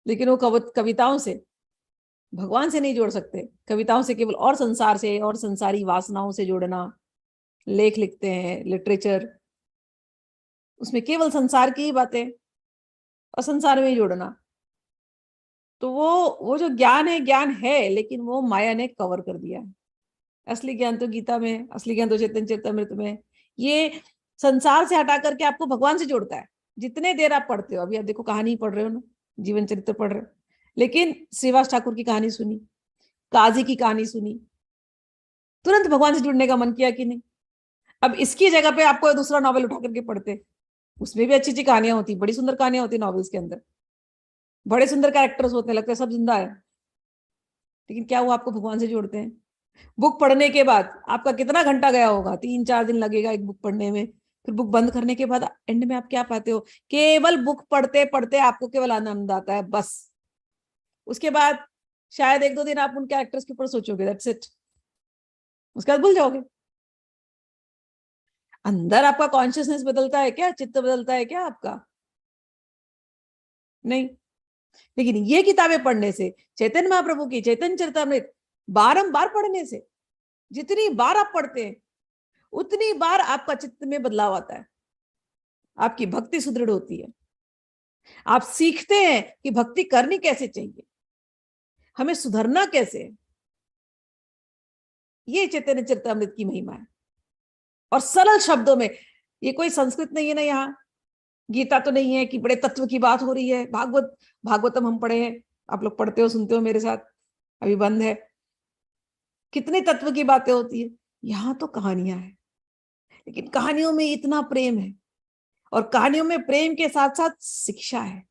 लेकिन वो कविताओं से भगवान से नहीं जोड़ सकते। कविताओं से केवल और संसार से और संसारी वासनाओं से जोड़ना। लेख लिखते हैं, लिटरेचर, उसमें केवल संसार की ही बातें और संसार में ही जोड़ना। तो वो जो ज्ञान है, लेकिन वो माया ने कवर कर दिया है। असली ज्ञान तो गीता में, असली ज्ञान तो चैतन्य चरितमृत में। ये संसार से हटा करके आपको भगवान से जोड़ता है। जितने देर आप पढ़ते हो, अभी आप देखो कहानी पढ़ रहे हो ना, जीवन चरित्र पढ़ रहे हो, लेकिन श्रीवास ठाकुर की कहानी सुनी, काजी की कहानी सुनी, तुरंत भगवान से जुड़ने का मन किया कि नहीं। अब इसकी जगह पे आपको दूसरा नॉवेल उठा करके पढ़ते, उसमें भी अच्छी अच्छी कहानियां होती, बड़ी सुंदर कहानियां होती नॉवेल्स के अंदर, बड़े सुंदर कैरेक्टर्स होते हैं, लगता है सब जिंदा है, लेकिन क्या वो आपको भगवान से जोड़ते हैं। बुक पढ़ने के बाद आपका कितना घंटा गया होगा, 3-4 दिन लगेगा एक बुक पढ़ने में। फिर बुक बंद करने के बाद एंड में आप क्या पाते हो, केवल बुक पढ़ते पढ़ते आपको केवल आनंद आता है, बस। उसके बाद शायद 1-2 दिन आप उन कैरेक्टर्स के ऊपर सोचोगे, दैट्स इट। उसके बाद भूल जाओगे। अंदर आपका कॉन्शियसनेस बदलता है क्या, चित्त बदलता है क्या आपका? नहीं। लेकिन ये किताबें पढ़ने से, चैतन्य महाप्रभु की चैतन्य चरितमृत बारंबार पढ़ने से, जितनी बार आप पढ़ते हैं उतनी बार आपका चित्त में बदलाव आता है, आपकी भक्ति सुदृढ़ होती है। आप सीखते हैं कि भक्ति करनी कैसे चाहिए, हमें सुधरना कैसे है। ये चैतन्य चरितमृत की महिमा है। और सरल शब्दों में, ये कोई संस्कृत नहीं है ना, यहाँ गीता तो नहीं है कि बड़े तत्व की बात हो रही है। भागवतम हम पढ़े हैं, आप लोग पढ़ते हो, सुनते हो मेरे साथ, अभी बंद है। कितने तत्व की बातें होती है, यहाँ तो कहानियां हैं, लेकिन कहानियों में इतना प्रेम है, और कहानियों में प्रेम के साथ साथ शिक्षा है।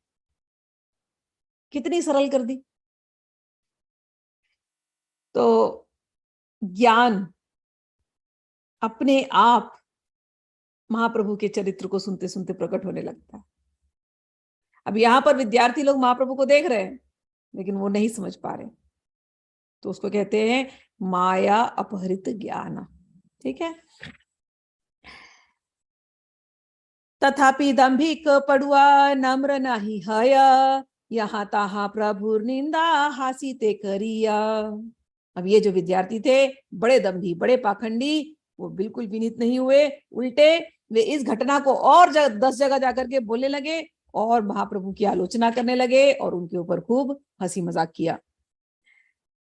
कितनी सरल कर दी। तो ज्ञान अपने आप महाप्रभु के चरित्र को सुनते सुनते प्रकट होने लगता है। अब यहाँ पर विद्यार्थी लोग महाप्रभु को देख रहे हैं, लेकिन वो नहीं समझ पा रहे, तो उसको कहते हैं माया अपहृत ज्ञान। ठीक है। तथापि दंभिक पड़ुआ नम्र नहीं हय, यहाँ ताहा प्रभु निंदा हासिते करिया। अब ये जो विद्यार्थी थे, बड़े दंभी, बड़े पाखंडी, वो बिल्कुल विनीत नहीं हुए, उल्टे वे इस घटना को और 10 जगह जाकर के बोलने लगे और महाप्रभु की आलोचना करने लगे और उनके ऊपर खूब हंसी मजाक किया।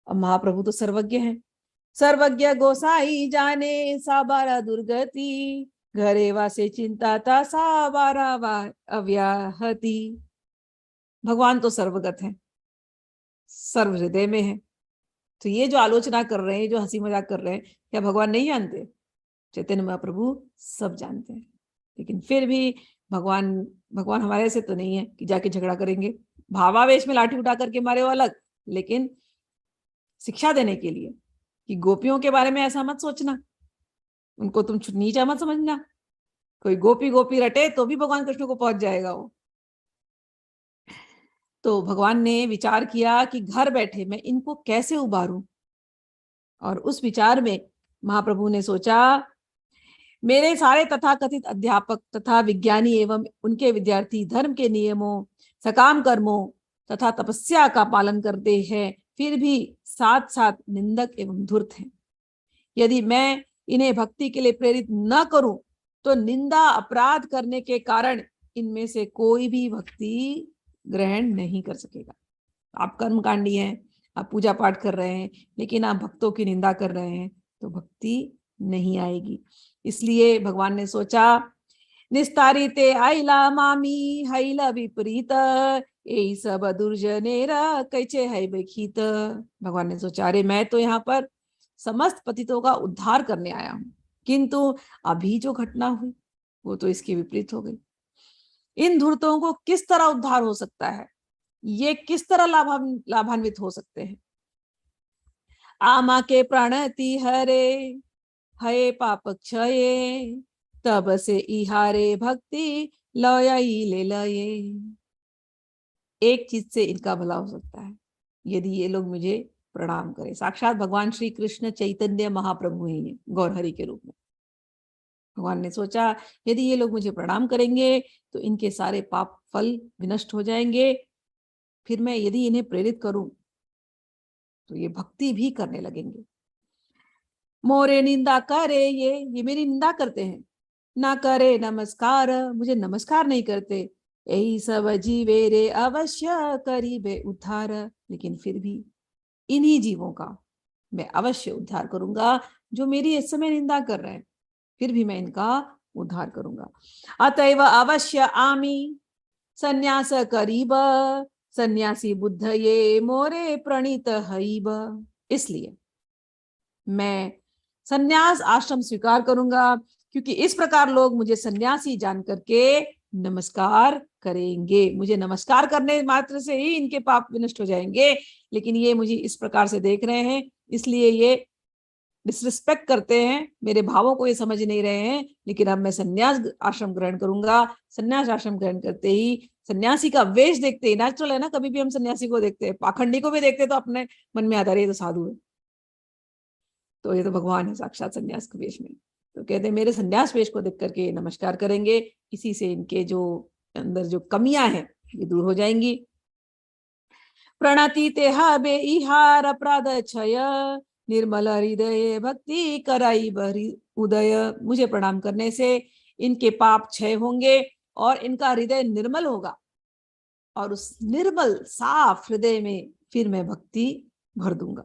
अब महाप्रभु तो सर्वज्ञ हैं, सर्वज्ञ गोसाई जाने साबारा दुर्गति, घरे वासे चिंता था साबारा अव्याहति। भगवान तो सर्वगत है, सर्व हृदय में है। तो ये जो आलोचना कर रहे हैं, जो हंसी मजाक कर रहे हैं, क्या भगवान नहीं जानते? चैतन्य महाप्रभु सब जानते हैं। लेकिन फिर भी भगवान हमारे से तो नहीं है कि जाके झगड़ा करेंगे, भावावेश में लाठी उठा करके मारे वो अलग, लेकिन शिक्षा देने के लिए कि गोपियों के बारे में ऐसा मत सोचना, उनको तुम नीचा मत समझना। कोई गोपी गोपी रटे तो भी भगवान कृष्ण को पहुंच जाएगा वो। तो भगवान ने विचार किया कि घर बैठे मैं इनको कैसे उबारूं, और उस विचार में महाप्रभु ने सोचा, मेरे सारे तथाकथित अध्यापक तथा विज्ञानी एवं उनके विद्यार्थी धर्म के नियमों, सकाम कर्मों तथा तपस्या का पालन करते हैं, फिर भी साथ साथ निंदक एवं धूर्त हैं। यदि मैं इन्हें भक्ति के लिए प्रेरित न करूं तो निंदा अपराध करने के कारण इनमें से कोई भी भक्ति ग्रहण नहीं कर सकेगा। आप कर्मकांडी हैं, आप पूजा पाठ कर रहे हैं, लेकिन आप भक्तों की निंदा कर रहे हैं तो भक्ति नहीं आएगी। इसलिए भगवान ने सोचा, निस्तारिते आइला मामी हैला विपरीत यही सब दुर्जनेरा कैचे है बेखीत। भगवान ने सोचा, अरे मैं तो यहाँ पर समस्त पतितों का उद्धार करने आया हूं, किंतु अभी जो घटना हुई वो तो इसके विपरीत हो गई। इन धूर्तों को किस तरह उद्धार हो सकता है, ये किस तरह लाभान्वित हो सकते हैं। आमा के प्राणति हरे हये पाप क्षये तब से इहारे भक्ति लय ले लये। एक चीज से इनका भला हो सकता है, यदि ये लोग मुझे प्रणाम करें। साक्षात भगवान श्री कृष्ण चैतन्य महाप्रभु ही है गौरहरि के रूप में। भगवान ने सोचा, यदि ये लोग मुझे प्रणाम करेंगे तो इनके सारे पाप फल विनष्ट हो जाएंगे, फिर मैं यदि इन्हें प्रेरित करूं तो ये भक्ति भी करने लगेंगे। मोरे निंदा करे, ये मेरी निंदा करते हैं, ना करे नमस्कार, मुझे नमस्कार नहीं करते। यही सब जीवे रे अवश्य करीबे उद्धार, लेकिन फिर भी इन्हीं जीवों का मैं अवश्य उद्धार करूंगा जो मेरी इस समय निंदा कर रहे हैं, फिर भी मैं इनका उद्धार करूंगा। अतएव अवश्य आमी संन्यास करीब सन्यासी बुद्ध ये मोरे प्रणीत हईब। इसलिए मैं सन्यास आश्रम स्वीकार करूंगा, क्योंकि इस प्रकार लोग मुझे सन्यासी जान करके नमस्कार करेंगे। मुझे नमस्कार करने मात्र से ही इनके पाप विनष्ट हो जाएंगे, लेकिन ये मुझे इस प्रकार से देख रहे हैं, इसलिए ये डिसरिस्पेक्ट करते हैं, मेरे भावों को ये समझ नहीं रहे हैं। लेकिन अब मैं सन्यास आश्रम ग्रहण करूंगा। सन्यास आश्रम ग्रहण करते ही, सन्यासी का वेश देखते ही, नेचुरल है ना, कभी भी हम सन्यासी को देखते हैं, पाखंडी को भी देखते हैं तो अपने मन में आता है ये तो साधु है, तो ये तो भगवान है साक्षात सन्यास के वेश में। तो कहते हैं मेरे सन्यास वेश को देख करके नमस्कार करेंगे, इसी से इनके जो अंदर जो कमियां हैं ये दूर हो जाएंगी। प्रणति ते हबे इहार अपराध क्षय निर्मल हृदय भक्ति कराई बरी उदय। मुझे प्रणाम करने से इनके पाप क्षय होंगे और इनका हृदय निर्मल होगा, और उस निर्मल साफ हृदय में फिर मैं भक्ति भर दूंगा।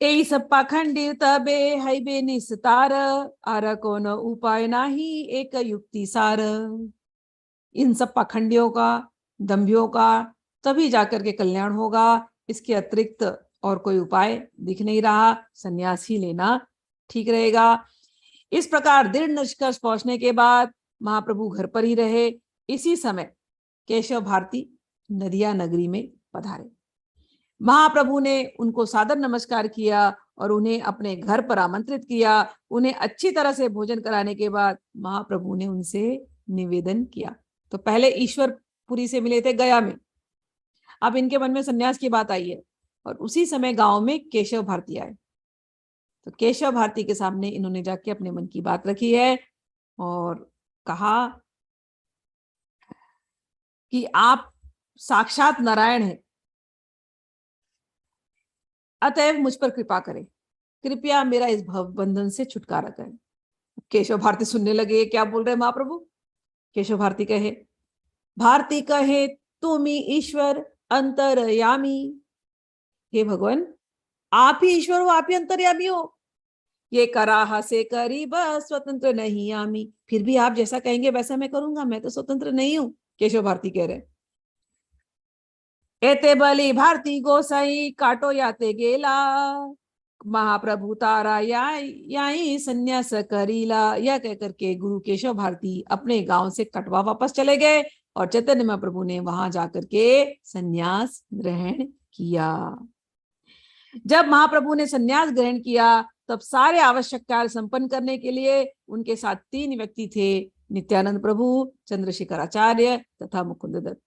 यही सब पाखंडी तबे हैबे निस्तार आर कौन उपाय नाही एक युक्ति सार। इन सब पाखंडियों का, दंभियों का तभी जाकर के कल्याण होगा, इसके अतिरिक्त और कोई उपाय दिख नहीं रहा। संन्यास ही लेना ठीक रहेगा। इस प्रकार दृढ़ निष्कर्ष पहुंचने के बाद महाप्रभु घर पर ही रहे। इसी समय केशव भारती नदिया नगरी में पधारे। महाप्रभु ने उनको सादर नमस्कार किया और उन्हें अपने घर पर आमंत्रित किया। उन्हें अच्छी तरह से भोजन कराने के बाद महाप्रभु ने उनसे निवेदन किया। तो पहले ईश्वरपुरी से मिले थे गया में, अब इनके मन में सन्यास की बात आई है, और उसी समय गांव में केशव भारती आए। तो केशव भारती के सामने इन्होंने जाके अपने मन की बात रखी है और कहा कि आप साक्षात नारायण हैं, अतएव मुझ पर कृपा करें, कृपया मेरा इस भव बंधन से छुटकारा करें। केशव भारती सुनने लगे, क्या बोल रहे महाप्रभु। केशव भारती कहे तुम ईश्वर अंतर्यामी। हे भगवान, आप ही ईश्वर हो, आप ही अंतर्यामी हो। ये कराह से करीब स्वतंत्र नहीं आमी। फिर भी आप जैसा कहेंगे वैसा मैं करूंगा, मैं तो स्वतंत्र नहीं हूं। केशव भारती कह रहे, एते बलि भारती गोसाई काटो याते गेला महाप्रभु तारा याई संन्यास करीला। यह कहकर के गुरु केशव भारती अपने गांव से कटवा वापस चले गए और चैतन्य महाप्रभु ने वहां जाकर के संन्यास ग्रहण किया। जब महाप्रभु ने संन्यास ग्रहण किया तब सारे आवश्यक कार्य संपन्न करने के लिए उनके साथ 3 व्यक्ति थे, नित्यानंद प्रभु, चंद्रशेखर आचार्य तथा मुकुंद दत्त।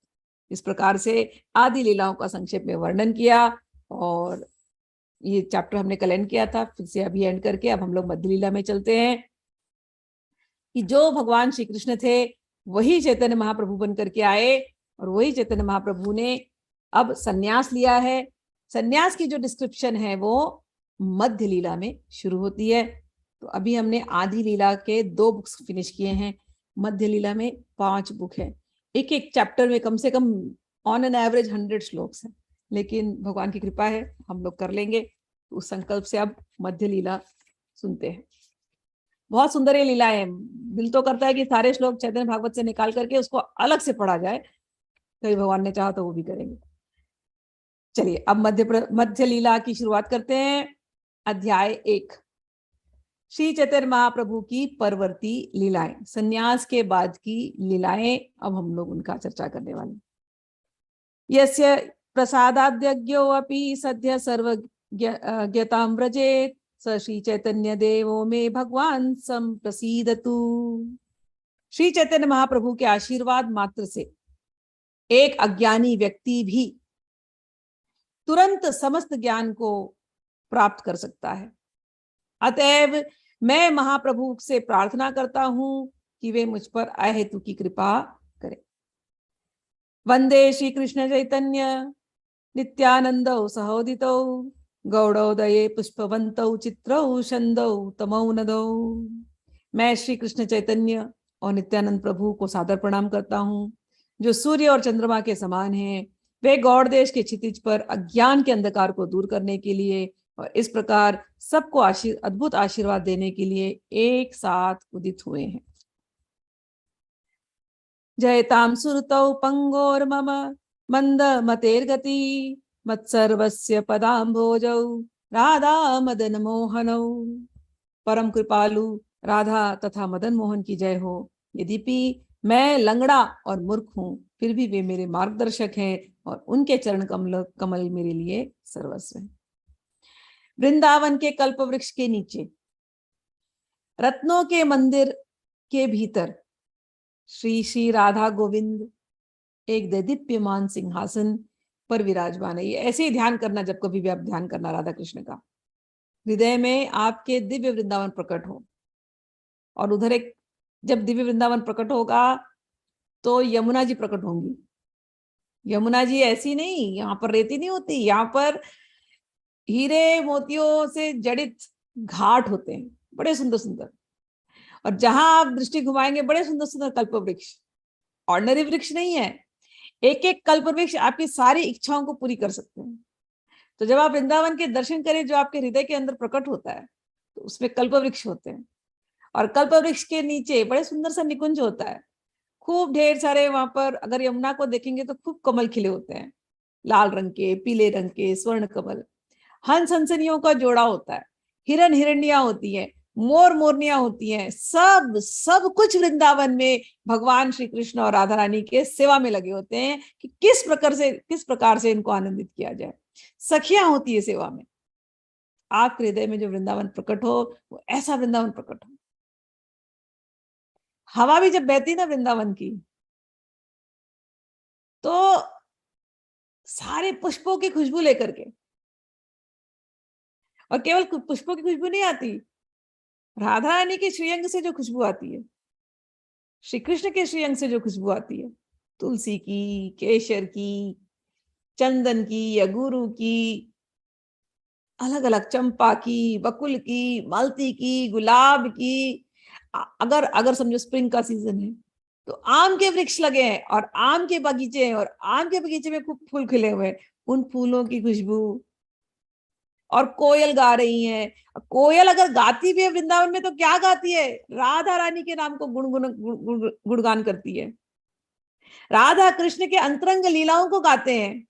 इस प्रकार से आदि लीलाओं का संक्षेप में वर्णन किया, और ये चैप्टर हमने कल एंड किया था, फिर से अभी एंड करके अब हम लोग मध्य लीला में चलते हैं कि जो भगवान श्री कृष्ण थे वही चैतन्य महाप्रभु बन करके आए और वही चैतन्य महाप्रभु ने अब सन्यास लिया है। सन्यास की जो डिस्क्रिप्शन है वो मध्य लीला में शुरू होती है। तो अभी हमने आदि लीला के 2 बुक्स फिनिश किए हैं, मध्य लीला में 5 बुक है। एक एक चैप्टर में कम से come on an average 100 shlokas हैं, लेकिन भगवान की कृपा है हम लोग कर लेंगे। तो उस संकल्प से अब मध्य लीला सुनते हैं। बहुत सुंदर ये लीला है। दिल तो करता है कि सारे श्लोक चैतन्य भागवत से निकाल करके उसको अलग से पढ़ा जाए, कभी भगवान ने चाहा तो वो भी करेंगे। चलिए अब मध्य लीला की शुरुआत करते हैं। अध्याय 1, श्री चैतन्य महाप्रभु की परवर्ती लीलाएं, सन्यास के बाद की लीलाएं। अब हम लोग उनका चर्चा करने वाले। यस्य प्रसादाद्यज्ञो अपि सद्य सर्वज्ञतां व्रजेत स श्री चैतन्य देवो में भगवान संप्रसीदतु। श्री चैतन्य महाप्रभु के आशीर्वाद मात्र से एक अज्ञानी व्यक्ति भी तुरंत समस्त ज्ञान को प्राप्त कर सकता है। अतएव मैं महाप्रभु से प्रार्थना करता हूं कि वे मुझ पर अहेतु की कृपा करें। वंदे श्री कृष्ण चैतन्य नित्यानंदौ सहोदितौ गौड़ोदये पुष्पवंतौ चित्रौ छंदौ तमौ नदौ। मैं श्री कृष्ण चैतन्य और नित्यानंद प्रभु को सादर प्रणाम करता हूं, जो सूर्य और चंद्रमा के समान हैं। वे गौड़ देश के क्षितिज पर अज्ञान के अंधकार को दूर करने के लिए और इस प्रकार सबको अद्भुत आशीर्वाद देने के लिए एक साथ उदित हुए हैं। जयतां सुरतौ पंगोर मम मंद मतेर्गति मत्सर्वस्य पदाम्भोजौ राधा मदन मोहनौ। परम कृपालु राधा तथा मदन मोहन की जय हो। यद्यपि मैं लंगड़ा और मूर्ख हूं, फिर भी वे मेरे मार्गदर्शक हैं और उनके चरण कमल मेरे लिए सर्वस्व है। वृंदावन के कल्प वृक्ष के नीचे रत्नों के मंदिर के भीतर श्री श्री राधा गोविंद एक दैदीप्यमान सिंहासन पर विराजमान है। ये ऐसे ही ध्यान करना, जब कभी भी आप ध्यान करना राधा कृष्ण का, हृदय में आपके दिव्य वृंदावन प्रकट हो। और उधर एक जब दिव्य वृंदावन प्रकट होगा तो यमुना जी प्रकट होंगी। यमुना जी ऐसी नहीं, यहाँ पर रेती नहीं होती, यहाँ पर हीरे मोतियों से जड़ित घाट होते हैं, बड़े सुंदर सुंदर। और जहां आप दृष्टि घुमाएंगे बड़े सुंदर सुंदर कल्प वृक्ष, ऑर्डिनरी वृक्ष नहीं है। एक एक कल्प वृक्ष आपकी सारी इच्छाओं को पूरी कर सकते हैं। तो जब आप वृंदावन के दर्शन करें, जो आपके हृदय के अंदर प्रकट होता है, तो उसमें कल्प वृक्ष होते हैं। और कल्प वृक्ष के नीचे बड़े सुंदर सा निकुंज होता है, खूब ढेर सारे। वहां पर अगर यमुना को देखेंगे तो खूब कमल खिले होते हैं, लाल रंग के, पीले रंग के, स्वर्ण कमल। हंस हंसनियों का जोड़ा होता है, हिरण हिरनियां होती है, मोर मोरनियां होती हैं। सब कुछ वृंदावन में भगवान श्री कृष्ण और राधा रानी के सेवा में लगे होते हैं कि किस प्रकार से इनको आनंदित किया जाए। सखियां होती है सेवा में। आपके हृदय में जो वृंदावन प्रकट हो, वो ऐसा वृंदावन प्रकट हो। हवा भी जब बहती ना वृंदावन की, तो सारे पुष्पों की खुशबू लेकर के, और केवल पुष्पों की खुशबू नहीं आती, राधा रानी के श्रीअंग से जो खुशबू आती है, श्री कृष्ण के श्रीअंग से जो खुशबू आती है, तुलसी की, केशर की, चंदन की, अगुरु की, अलग अलग, चंपा की, बकुल की, मालती की, गुलाब की। अगर अगर समझो स्प्रिंग का सीजन है तो आम के वृक्ष लगे हैं और आम के बगीचे हैं, और आम के बगीचे में खूब फूल खिले हुए हैं, उन फूलों की खुशबू। और कोयल गा रही है। कोयल अगर गाती भी है वृंदावन में तो क्या गाती है? राधा रानी के नाम को गुणगान करती है, राधा कृष्ण के अंतरंग लीलाओं को गाते हैं।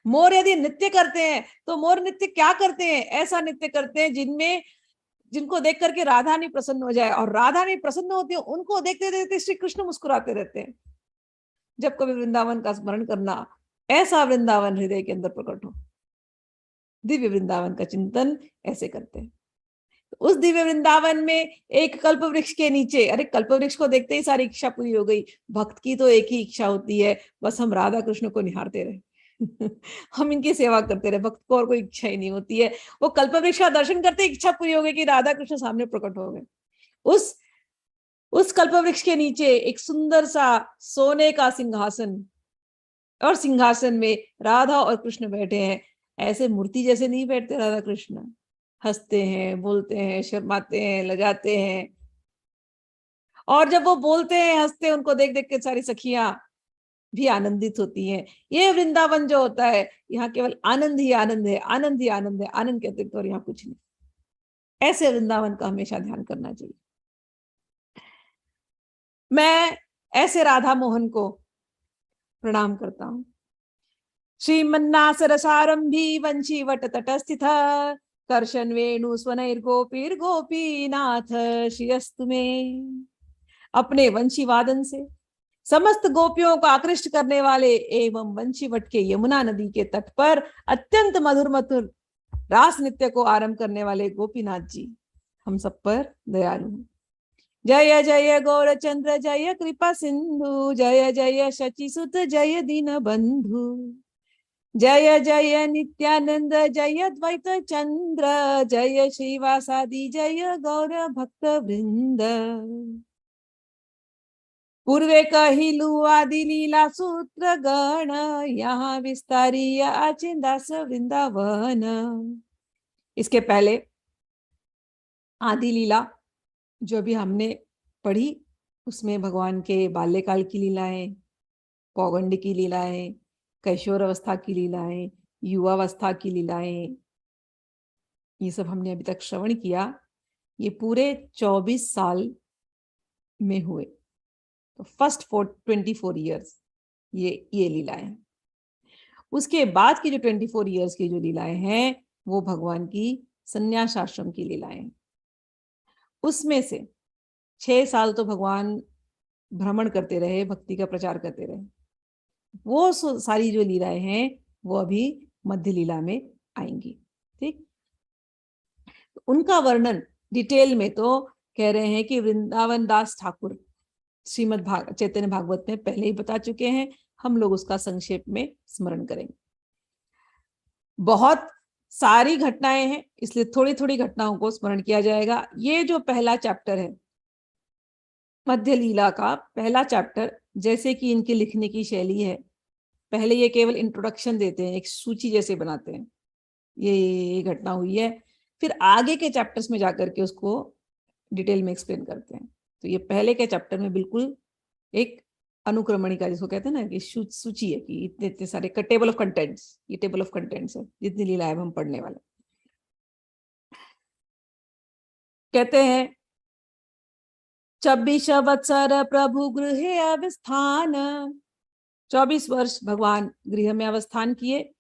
मोर यदि नृत्य करते हैं तो मोर नृत्य क्या करते हैं? ऐसा नृत्य करते हैं जिनको देख करके राधा रानी प्रसन्न हो जाए, और राधा रानी प्रसन्न होती है, उनको देखते देखते श्री कृष्ण मुस्कुराते रहते हैं। जब कभी वृंदावन का स्मरण करना, ऐसा वृंदावन हृदय के अंदर प्रकट हो, दिव्य वृंदावन का चिंतन ऐसे करते हैं। तो उस दिव्य वृंदावन में एक कल्प वृक्ष के नीचे, अरे कल्प वृक्ष को देखते ही सारी इच्छा पूरी हो गई। भक्त की तो एक ही इच्छा होती है, बस हम राधा कृष्ण को निहारते रहे हम इनकी सेवा करते रहे। भक्त को और कोई इच्छा ही नहीं होती है। वो कल्प वृक्ष का दर्शन करते इच्छा पूरी हो गई कि राधा कृष्ण सामने प्रकट हो गए। उस उस कल्पवृक्ष के नीचे एक सुंदर सा सोने का सिंहासन, और सिंहासन में राधा और कृष्ण बैठे हैं। ऐसे मूर्ति जैसे नहीं बैठते राधा कृष्ण, हंसते हैं, बोलते हैं, शर्माते हैं, लजाते हैं। और जब वो बोलते हैं, हंसते हैं, उनको देख देख के सारी सखियां भी आनंदित होती हैं। ये वृंदावन जो होता है, यहाँ केवल आनंद ही आनंद है, आनंद ही आनंद है, आनंद के अतिरिक्त और यहाँ कुछ नहीं। ऐसे वृंदावन का हमेशा ध्यान करना चाहिए। मैं ऐसे राधा मोहन को प्रणाम करता हूँ। श्रीमन्नासरसारंभी वंशी वट तटस्थित कर्शन वेणु स्वनैर गोपीर गोपीनाथ श्रीयस्तु में। अपने वंशी वादन से समस्त गोपियों को आकृष्ट करने वाले एवं वंशीवट के यमुना नदी के तट पर अत्यंत मधुर मधुर रास नृत्य को आरंभ करने वाले गोपीनाथ जी हम सब पर दयालु। जय जय गौरचंद्र जय कृपा सिंधु, जय जय शचीसुत जय दीन बंधु, जय जय नित्यानंद जय द्वैत चंद्र, जय श्रीवासादि जय गौर भक्त वृंद। पूर्वे कहिलु आदि लीला सूत्र गण, यहाँ विस्तारी आचिंदास वृंदावन। इसके पहले आदि लीला जो भी हमने पढ़ी, उसमें भगवान के बाल्यकाल की लीलाएं, पौगंड की लीलाएं, कैशोर अवस्था की लीलाएं, युवावस्था की लीलाएं, ये सब हमने अभी तक श्रवण किया। ये पूरे 24 साल में हुए, तो फर्स्ट 24 ईयर्स ये लीलाएं। उसके बाद की जो 24 ईयर्स की जो लीलाएं हैं, वो भगवान की संन्यास आश्रम की लीलाएं। उसमें से 6 साल तो भगवान भ्रमण करते रहे, भक्ति का प्रचार करते रहे। वो सारी जो लीलाएं हैं वो अभी मध्य लीला में आएंगी। ठीक, उनका वर्णन डिटेल में तो कह रहे हैं कि वृंदावन दास ठाकुर श्रीमद् चैतन्य भागवत में पहले ही बता चुके हैं। हम लोग उसका संक्षेप में स्मरण करेंगे। बहुत सारी घटनाएं हैं, इसलिए थोड़ी थोड़ी घटनाओं को स्मरण किया जाएगा। ये जो पहला चैप्टर है, मध्य लीला का पहला चैप्टर, जैसे कि इनके लिखने की शैली है, पहले ये केवल इंट्रोडक्शन देते हैं, एक सूची जैसे बनाते हैं, ये घटना हुई है, फिर आगे के चैप्टर्स में जाकर के उसको डिटेल में एक्सप्लेन करते हैं। तो ये पहले के चैप्टर में बिल्कुल एक अनुक्रमणिका जिसको कहते हैं ना, कि सूची है कि इतने इतने सारे टेबल ऑफ कंटेंट्स, ये टेबल ऑफ कंटेंट्स है जितनी लीलाएं हम पढ़ने वाले। कहते हैं 26 वत्सर प्रभु गृहे अवस्थान, 24 वर्ष भगवान गृह में अवस्थान किए,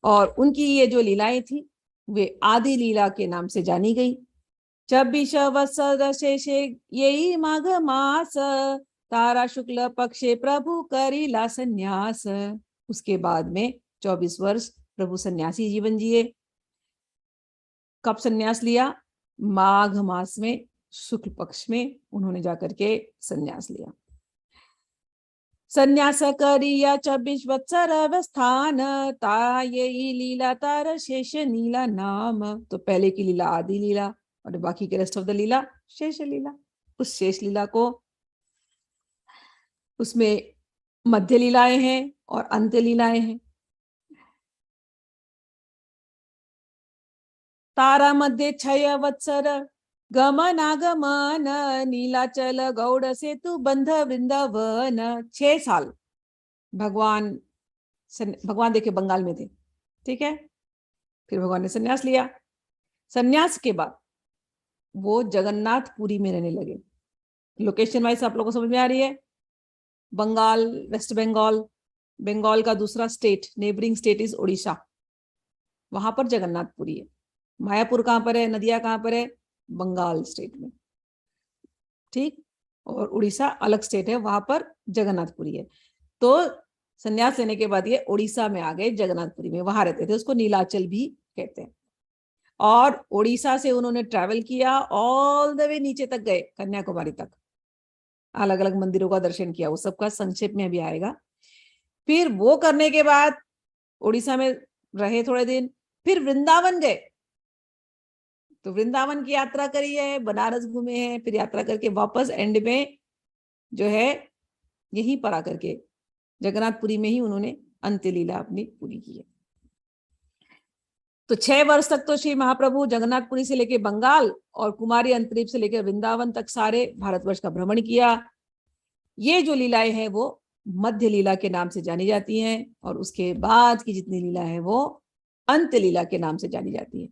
और उनकी ये जो लीलाएं थी वे आदि लीला के नाम से जानी गई। 26 वत्सर शेषे यही माघ मास, तारा शुक्ल पक्षे प्रभु करीला संन्यास। उसके बाद में 24 वर्ष प्रभु सन्यासी जीवन जिए। कब सन्यास लिया? माघ मास में, शुक्ल पक्ष में उन्होंने जाकर के सन्यास लिया। सन्यास करिया 26 वत्सर अवस्थान, यही लीला तार शेष नीला नाम। तो पहले की लीला आदि लीला और बाकी के रेस्ट ऑफ द लीला शेष लीला। उस शेष लीला को, उसमें मध्य लीलाएं हैं और अंत्य लीलाएं हैं। तारा मध्य 6 वत्सर गमनागमन, नीलाचल गौड़ सेतु बंध वृंदावन। 6 साल भगवान देखिए बंगाल में थे, ठीक है। फिर भगवान ने सन्यास लिया। सन्यास के बाद वो जगन्नाथपुरी में रहने लगे। लोकेशन वाइज आप लोगों को समझ में आ रही है? बंगाल, वेस्ट बंगाल, बंगाल का दूसरा state, neighbouring state is Orissa, वहां पर जगन्नाथपुरी है। मायापुर कहां पर है? नदिया कहां पर है? बंगाल स्टेट में, ठीक। और उड़ीसा अलग स्टेट है, वहां पर जगन्नाथपुरी है। तो सन्यास लेने के बाद ये उड़ीसा में आ गए, जगन्नाथपुरी में, वहां रहते थे। उसको नीलाचल भी कहते हैं। और उड़ीसा से उन्होंने ट्रैवल किया, ऑल द वे नीचे तक गए, कन्याकुमारी तक, अलग अलग मंदिरों का दर्शन किया। वो सबका संक्षेप में अभी आएगा। फिर वो करने के बाद उड़ीसा में रहे थोड़े दिन, फिर वृंदावन गए। तो वृंदावन की यात्रा करी है, बनारस घूमे हैं, फिर यात्रा करके वापस एंड में जो है यहीं पर आकर के जगन्नाथपुरी में ही उन्होंने अंत्य लीला अपनी पूरी की है। तो 6 वर्ष तक तो श्री महाप्रभु जगन्नाथपुरी से लेकर बंगाल और कुमारी अंतरीप से लेकर वृंदावन तक सारे भारतवर्ष का भ्रमण किया। ये जो लीलाएं हैं वो मध्य लीला के नाम से जानी जाती हैं और उसके बाद की जितनी लीला है वो अंत्य लीला के नाम से जानी जाती है।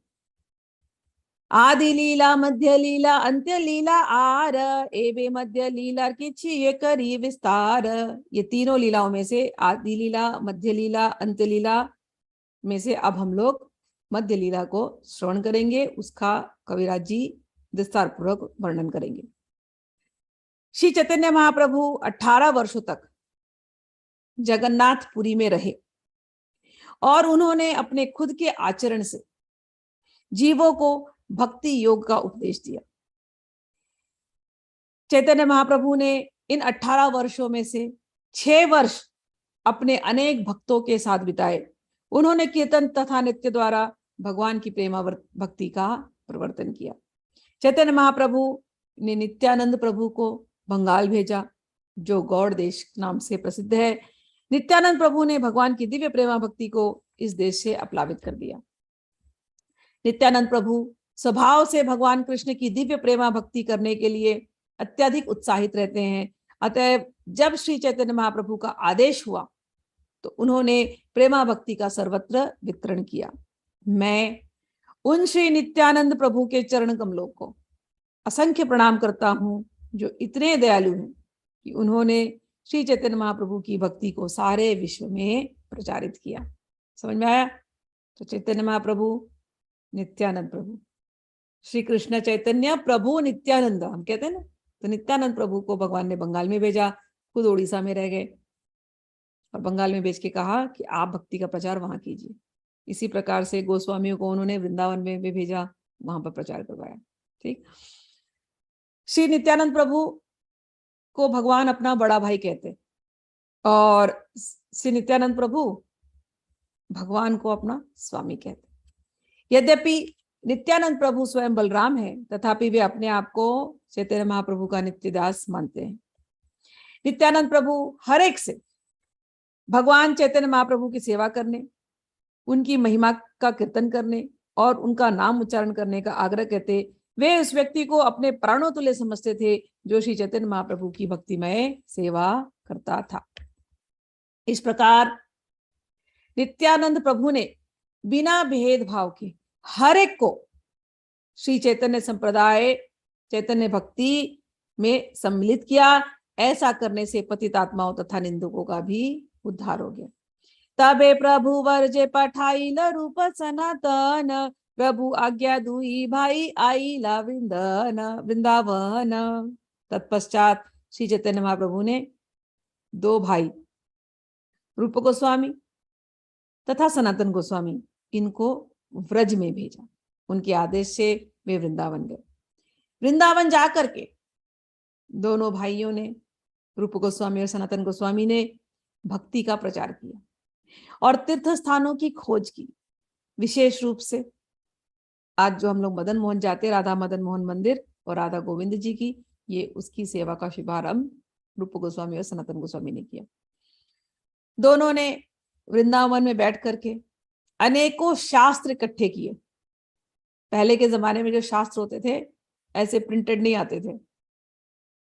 आदि लीला, मध्य लीला, अंत्य लीला आर एवे मध्य लीला की ये करी विस्तार। ये तीनों लीलाओं में से आदि लीला, मध्य लीला, अंत्य लीला में से अब हम लोग मध्य लीला को श्रवण करेंगे, उसका कविराज जी विस्तार पूर्वक वर्णन करेंगे। श्री चैतन्य महाप्रभु 18 वर्षों तक जगन्नाथपुरी में रहे और उन्होंने अपने खुद के आचरण से जीवों को भक्ति योग का उपदेश दिया। चैतन्य महाप्रभु ने इन 18 वर्षों में से 6 वर्ष अपने अनेक भक्तों के साथ बिताए। उन्होंने कीर्तन तथा नृत्य द्वारा भगवान की प्रेमा भक्ति का प्रवर्तन किया। चैतन्य महाप्रभु ने नित्यानंद प्रभु को बंगाल भेजा, जो गौड़ देश नाम से प्रसिद्ध है। नित्यानंद प्रभु ने भगवान की दिव्य प्रेमा भक्ति को इस देश से अपलावित कर दिया। नित्यानंद प्रभु स्वभाव से भगवान कृष्ण की दिव्य प्रेमा भक्ति करने के लिए अत्यधिक उत्साहित रहते हैं। अतः जब श्री चैतन्य महाप्रभु का आदेश हुआ तो उन्होंने प्रेमा भक्ति का सर्वत्र वितरण किया। मैं उन श्री नित्यानंद प्रभु के चरण कमलों को असंख्य प्रणाम करता हूं, जो इतने दयालु हैं कि उन्होंने श्री चैतन्य महाप्रभु की भक्ति को सारे विश्व में प्रचारित किया। समझ में आया? तो चैतन्य महाप्रभु, नित्यानंद प्रभु, श्री कृष्ण चैतन्य प्रभु नित्यानंद हम कहते हैं ना। तो नित्यानंद प्रभु को भगवान ने बंगाल में भेजा, खुद उड़ीसा में रह गए और बंगाल में भेज के कहा कि आप भक्ति का प्रचार वहां कीजिए। इसी प्रकार से गोस्वामियों को उन्होंने वृंदावन में भी भेजा, वहां पर प्रचार करवाया। ठीक। श्री नित्यानंद प्रभु को भगवान अपना बड़ा भाई कहते और श्री नित्यानंद प्रभु भगवान को अपना स्वामी कहते। यद्यपि नित्यानंद प्रभु स्वयं बलराम है, तथापि वे अपने आप को चैतन्य महाप्रभु का नित्यदास मानते हैं। नित्यानंद प्रभु हर एक से भगवान चैतन्य महाप्रभु की सेवा करने, उनकी महिमा का कीर्तन करने और उनका नाम उच्चारण करने का आग्रह करते। वे उस व्यक्ति को अपने प्राणों तुल्य समझते थे जो श्री चैतन्य महाप्रभु की भक्तिमय सेवा करता था। इस प्रकार नित्यानंद प्रभु ने बिना भेदभाव के हर एक को श्री चैतन्य संप्रदाय, चैतन्य भक्ति में सम्मिलित किया। ऐसा करने से पतितात्माओं तथा निंदकों का भी उद्धार हो गया। तबे प्रभु वर्जे पठाई रूप सनातन, प्रभु आज्ञा दुई भाई आईला वृंदावन। तत्पश्चात श्री चैतन्य महाप्रभु ने 2 भाई रूप गोस्वामी तथा सनातन गोस्वामी, इनको व्रज में भेजा। उनके आदेश से वे वृंदावन गए। वृंदावन जाकर के दोनों भाइयों ने, रूप गोस्वामी और सनातन गोस्वामी ने, भक्ति का प्रचार किया और तीर्थ स्थानों की खोज की। विशेष रूप से आज जो हम लोग मदन मोहन जाते, राधा मदन मोहन मंदिर और राधा गोविंद जी की, ये उसकी सेवा का शुभारंभ रूप गोस्वामी और सनातन गोस्वामी ने किया। दोनों ने वृंदावन में बैठ करके अनेकों शास्त्र इकट्ठे किए। पहले के जमाने में जो शास्त्र होते थे ऐसे प्रिंटेड नहीं आते थे,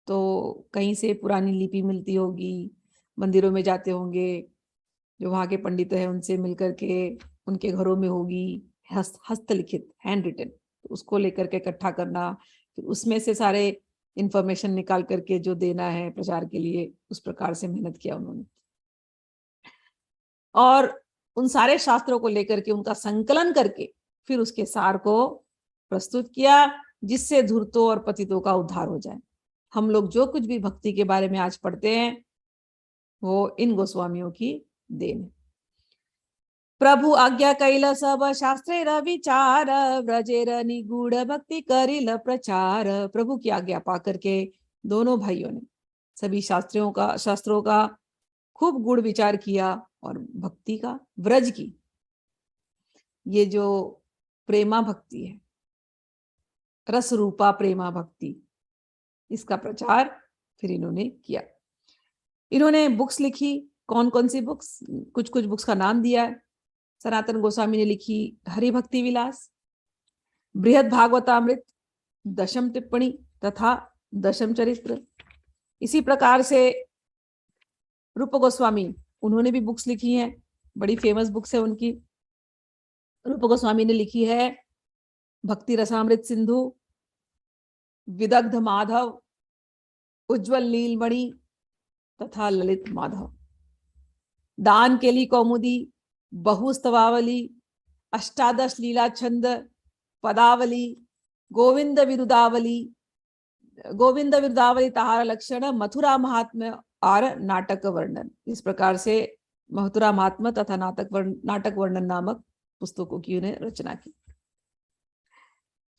तो कहीं से पुरानी लिपि मिलती होगी, मंदिरों में जाते होंगे, जो वहाँ के पंडित हैं उनसे मिलकर के उनके घरों में होगी हस्तलिखित, हैंड रिटन, तो उसको लेकर के इकट्ठा करना, फिर उसमें से सारे इंफॉर्मेशन निकाल करके जो देना है प्रचार के लिए, उस प्रकार से मेहनत किया उन्होंने। और उन सारे शास्त्रों को लेकर के उनका संकलन करके फिर उसके सार को प्रस्तुत किया, जिससे धूर्तों और पतितों का उद्धार हो जाए। हम लोग जो कुछ भी भक्ति के बारे में आज पढ़ते हैं वो इन गोस्वामियों की देन है। प्रभु आज्ञा कैल सब शास्त्रे विचार, व्रजेर निगूढ़ भक्ति करिल प्रचार। प्रभु की आज्ञा पा करके दोनों भाइयों ने सभी शास्त्रों का खूब गूढ़ विचार किया और भक्ति का, व्रज की, ये जो प्रेमा भक्ति है, रस रूपा प्रेमा भक्ति, इसका प्रचार फिर इन्होंने किया। इन्होंने बुक्स लिखी। कौन कौन सी बुक्स? कुछ कुछ बुक्स का नाम दिया है। सनातन गोस्वामी ने लिखी हरि भक्ति विलास, बृहद भागवतामृत, दशम टिप्पणी तथा दशम चरित्र। इसी प्रकार से रूप गोस्वामी, उन्होंने भी बुक्स लिखी हैं, बड़ी फेमस बुक्स है उनकी। रूप गोस्वामी ने लिखी है भक्ति रसामृत सिंधु, विदग्ध माधव, उज्जवल नीलमणि तथा ललित माधव, दान केली कौमुदी, बहुस्तवावली, अष्टादश लीला छंद, पदावली, गोविंद विरुदावली, गोविंद विरुदावली ताहार लक्षण, मथुरा महात्म्य और नाटक वर्णन। इस प्रकार से मथुरा महात्म्य तथा नाटक वर्णन नामक पुस्तकों की उन्हें रचना की।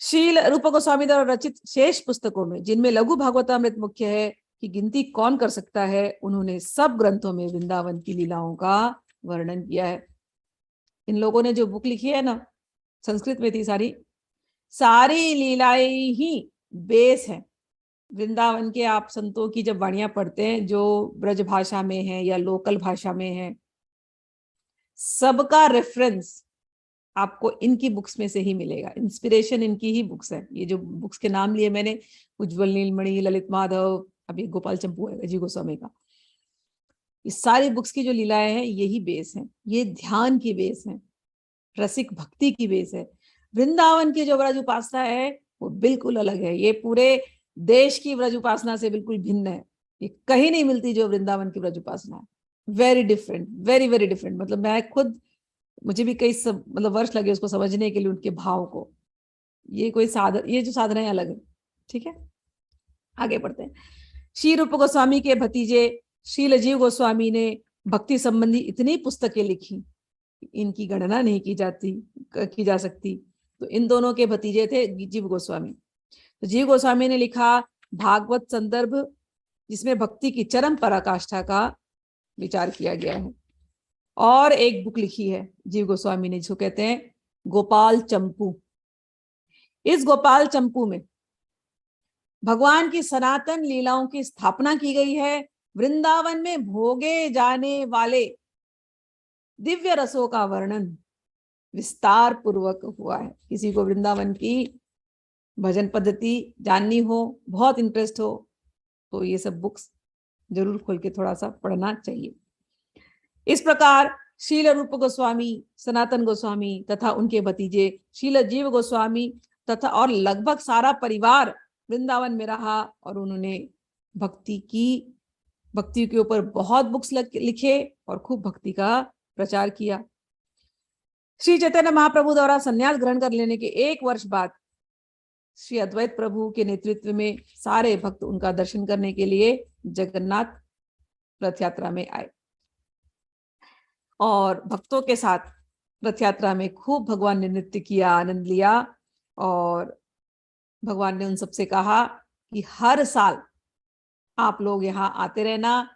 शील रूप गोस्वामी द्वारा रचित शेष पुस्तकों में, जिनमें लघु भागवतामृत मुख्य है, की गिनती कौन कर सकता है, उन्होंने सब ग्रंथों में वृंदावन की लीलाओं का वर्णन किया है। इन लोगों ने जो बुक लिखी है ना, संस्कृत में थी सारी लीलाएं ही बेस है वृंदावन के। आप संतों की जब वाणियां पढ़ते हैं जो ब्रज भाषा में है या लोकल भाषा में है, सबका रेफरेंस आपको इनकी बुक्स में से ही मिलेगा। इंस्पिरेशन इनकी ही बुक्स है। ये जो बुक्स के नाम लिए मैंने, उज्जवल नीलमणि, ललित माधव, अभी गोपाल चंपू है जी गोस्वामी का, इस सारी बुक्स की जो लीलाएं हैं यही बेस है। ये ध्यान की बेस है, रसिक भक्ति की बेस है। वृंदावन की जो ब्रज उपासना है वो बिल्कुल अलग है। ये पूरे देश की ब्रज उपासना से बिल्कुल भिन्न है। ये कहीं नहीं मिलती जो वृंदावन की ब्रज उपासना है। Very different, very very different. मतलब मैं खुद, मुझे भी कई वर्ष लगे उसको समझने के लिए, उनके भाव को। ये कोई साधन, ये जो साधनाएं अलग है। ठीक है, आगे बढ़ते हैं। श्री रूप गोस्वामी के भतीजे शील जीव गोस्वामी ने भक्ति संबंधी इतनी पुस्तकें लिखी, इनकी गणना नहीं की जा सकती। तो इन दोनों के भतीजे थे जीव गोस्वामी। तो जीव गोस्वामी ने लिखा भागवत संदर्भ, जिसमें भक्ति की चरम पराकाष्ठा का विचार किया गया है। और एक बुक लिखी है जीव गोस्वामी ने, जिसको कहते हैं गोपाल चंपू। इस गोपाल चंपू में भगवान की सनातन लीलाओं की स्थापना की गई है। वृंदावन में भोगे जाने वाले दिव्य रसों का वर्णन विस्तार पूर्वक हुआ है। किसी को वृंदावन की भजन पद्धति जाननी हो, बहुत इंटरेस्ट हो, तो ये सब बुक्स जरूर खोल के थोड़ा सा पढ़ना चाहिए। इस प्रकार शील रूप गोस्वामी, सनातन गोस्वामी तथा उनके भतीजे शील जीव गोस्वामी तथा और लगभग सारा परिवार वृंदावन में रहा, और उन्होंने भक्ति के ऊपर बहुत बुक्स लिखे और खूब भक्ति का प्रचार किया। श्री चैतन्य महाप्रभु द्वारा संन्यास ग्रहण कर लेने के 1 वर्ष बाद श्री अद्वैत प्रभु के नेतृत्व में सारे भक्त उनका दर्शन करने के लिए जगन्नाथ रथ यात्रा में आए, और भक्तों के साथ रथ यात्रा में खूब भगवान ने नृत्य किया, आनंद लिया। और भगवान ने उन सबसे कहा कि हर साल आप लोग यहाँ आते रहना।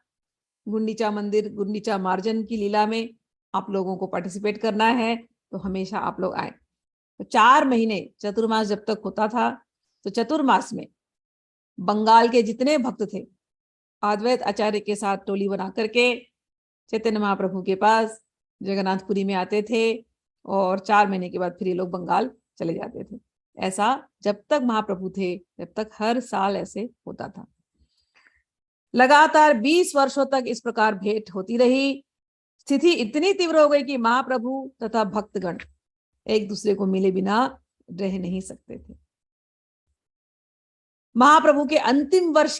गुंडीचा मंदिर, गुंडीचा मार्जन की लीला में आप लोगों को पार्टिसिपेट करना है, तो हमेशा आप लोग आए। तो 4 महीने चतुर्मास जब तक होता था, तो चतुर्मास में बंगाल के जितने भक्त थे अद्वैत आचार्य के साथ टोली बना करके चैतन्य महाप्रभु के पास जगन्नाथपुरी में आते थे, और 4 महीने के बाद फिर ये लोग बंगाल चले जाते थे। ऐसा जब तक महाप्रभु थे तब तक हर साल ऐसे होता था। लगातार 20 वर्षों तक इस प्रकार भेंट होती रही। स्थिति इतनी तीव्र हो गई कि महाप्रभु तथा भक्तगण एक दूसरे को मिले बिना रह नहीं सकते थे। महाप्रभु के अंतिम वर्ष,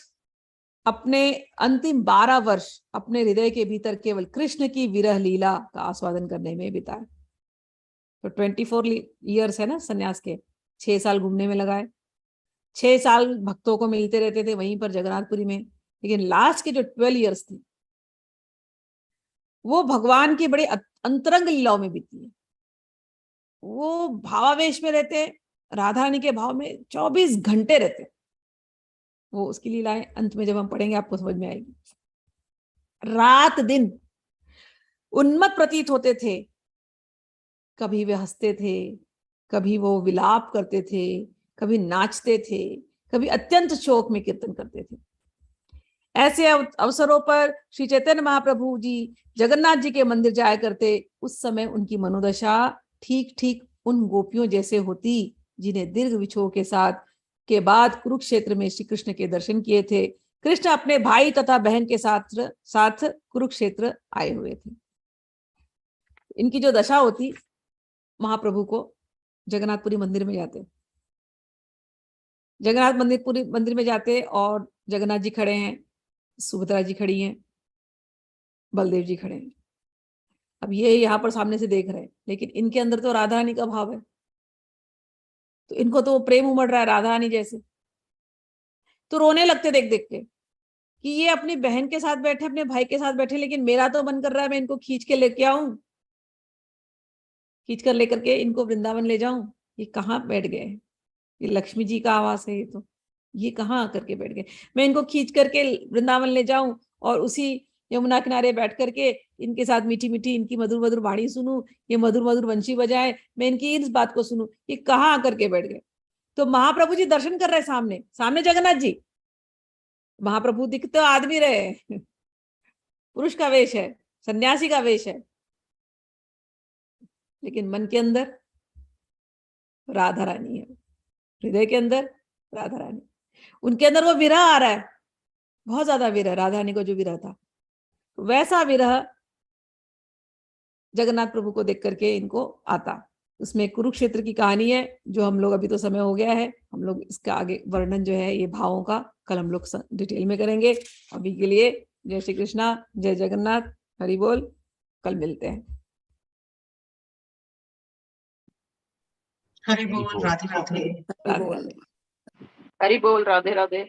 अपने अंतिम 12 वर्ष अपने हृदय के भीतर केवल कृष्ण की विरह लीला का आस्वादन करने में बिताए। तो 24 ईयर्स है ना संन्यास के, 6 साल घूमने में लगाए, 6 साल भक्तों को मिलते रहते थे वहीं पर जगन्नाथपुरी में। लेकिन लास्ट के जो 12 ईयर्स थी वो भगवान की बड़ी अंतरंग लीलाओं में बीती है। वो भावावेश में रहते, राधा रानी के भाव में 24 घंटे रहते। वो उसकी लीलाएं अंत में जब हम पढ़ेंगे आपको समझ में आएगी। रात दिन उन्मत्त प्रतीत होते थे। कभी वे हंसते थे, कभी वो विलाप करते थे, कभी नाचते थे, कभी अत्यंत शोक में कीर्तन करते थे। ऐसे अवसरों पर श्री चैतन्य महाप्रभु जी जगन्नाथ जी के मंदिर जाया करते। उस समय उनकी मनोदशा ठीक ठीक उन गोपियों जैसे होती जिन्हें दीर्घ विछोह के साथ के बाद कुरुक्षेत्र में श्री कृष्ण के दर्शन किए थे। कृष्ण अपने भाई तथा बहन के साथ कुरुक्षेत्र आए हुए थे। इनकी जो दशा होती, महाप्रभु को जगन्नाथपुरी मंदिर में जाते, जगन्नाथ मंदिर में जाते और जगन्नाथ जी खड़े हैं, सुभद्रा जी खड़ी हैं, बलदेव जी खड़े हैं। अब ये यहाँ पर सामने से देख रहे हैं, लेकिन इनके अंदर तो राधा रानी का भाव है, तो इनको तो प्रेम उमड़ रहा है राधा रानी जैसे। तो रोने लगते देख देख के कि ये अपनी बहन के साथ बैठे, अपने भाई के साथ बैठे, लेकिन मेरा तो मन कर रहा है मैं इनको खींच के लेके आऊं, खींच कर लेकर के इनको वृंदावन ले जाऊं। ये कहाँ बैठ गए? ये लक्ष्मी जी का आवास है, ये कहाँ आकर के बैठ गए? मैं इनको खींच करके वृंदावन ले जाऊं और उसी यमुना किनारे बैठ करके इनके साथ मीठी मीठी इनकी मधुर मधुर वाणी सुनूं, ये मधुर मधुर वंशी बजाए, मैं इनकी इस बात को सुनूं। ये कहाँ आकर के बैठ गए? तो महाप्रभु जी दर्शन कर रहे सामने, सामने जगन्नाथ जी, महाप्रभु दिख तो आदमी रहे, पुरुष का वेश है, सन्यासी का वेश है, लेकिन मन के अंदर राधा रानी है, हृदय के अंदर राधा रानी। उनके अंदर वो विरह आ रहा है, बहुत ज्यादा विरह, राधा रानी को जो विरह था वैसा विरह जगन्नाथ प्रभु को देख करके इनको आता। उसमें कुरुक्षेत्र की कहानी है, जो हम लोग, अभी तो समय हो गया है, हम लोग इसका आगे वर्णन जो है ये भावों का कल हम लोग डिटेल में करेंगे। अभी के लिए जय श्री कृष्णा, जय जगन्नाथ, हरि बोल, कल मिलते हैं। हरि बोल, राधे राधे। राधे राधे। हरि बोल, राधे राधे।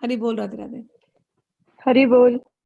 हरि बोल, राधे राधे। हरि बोल।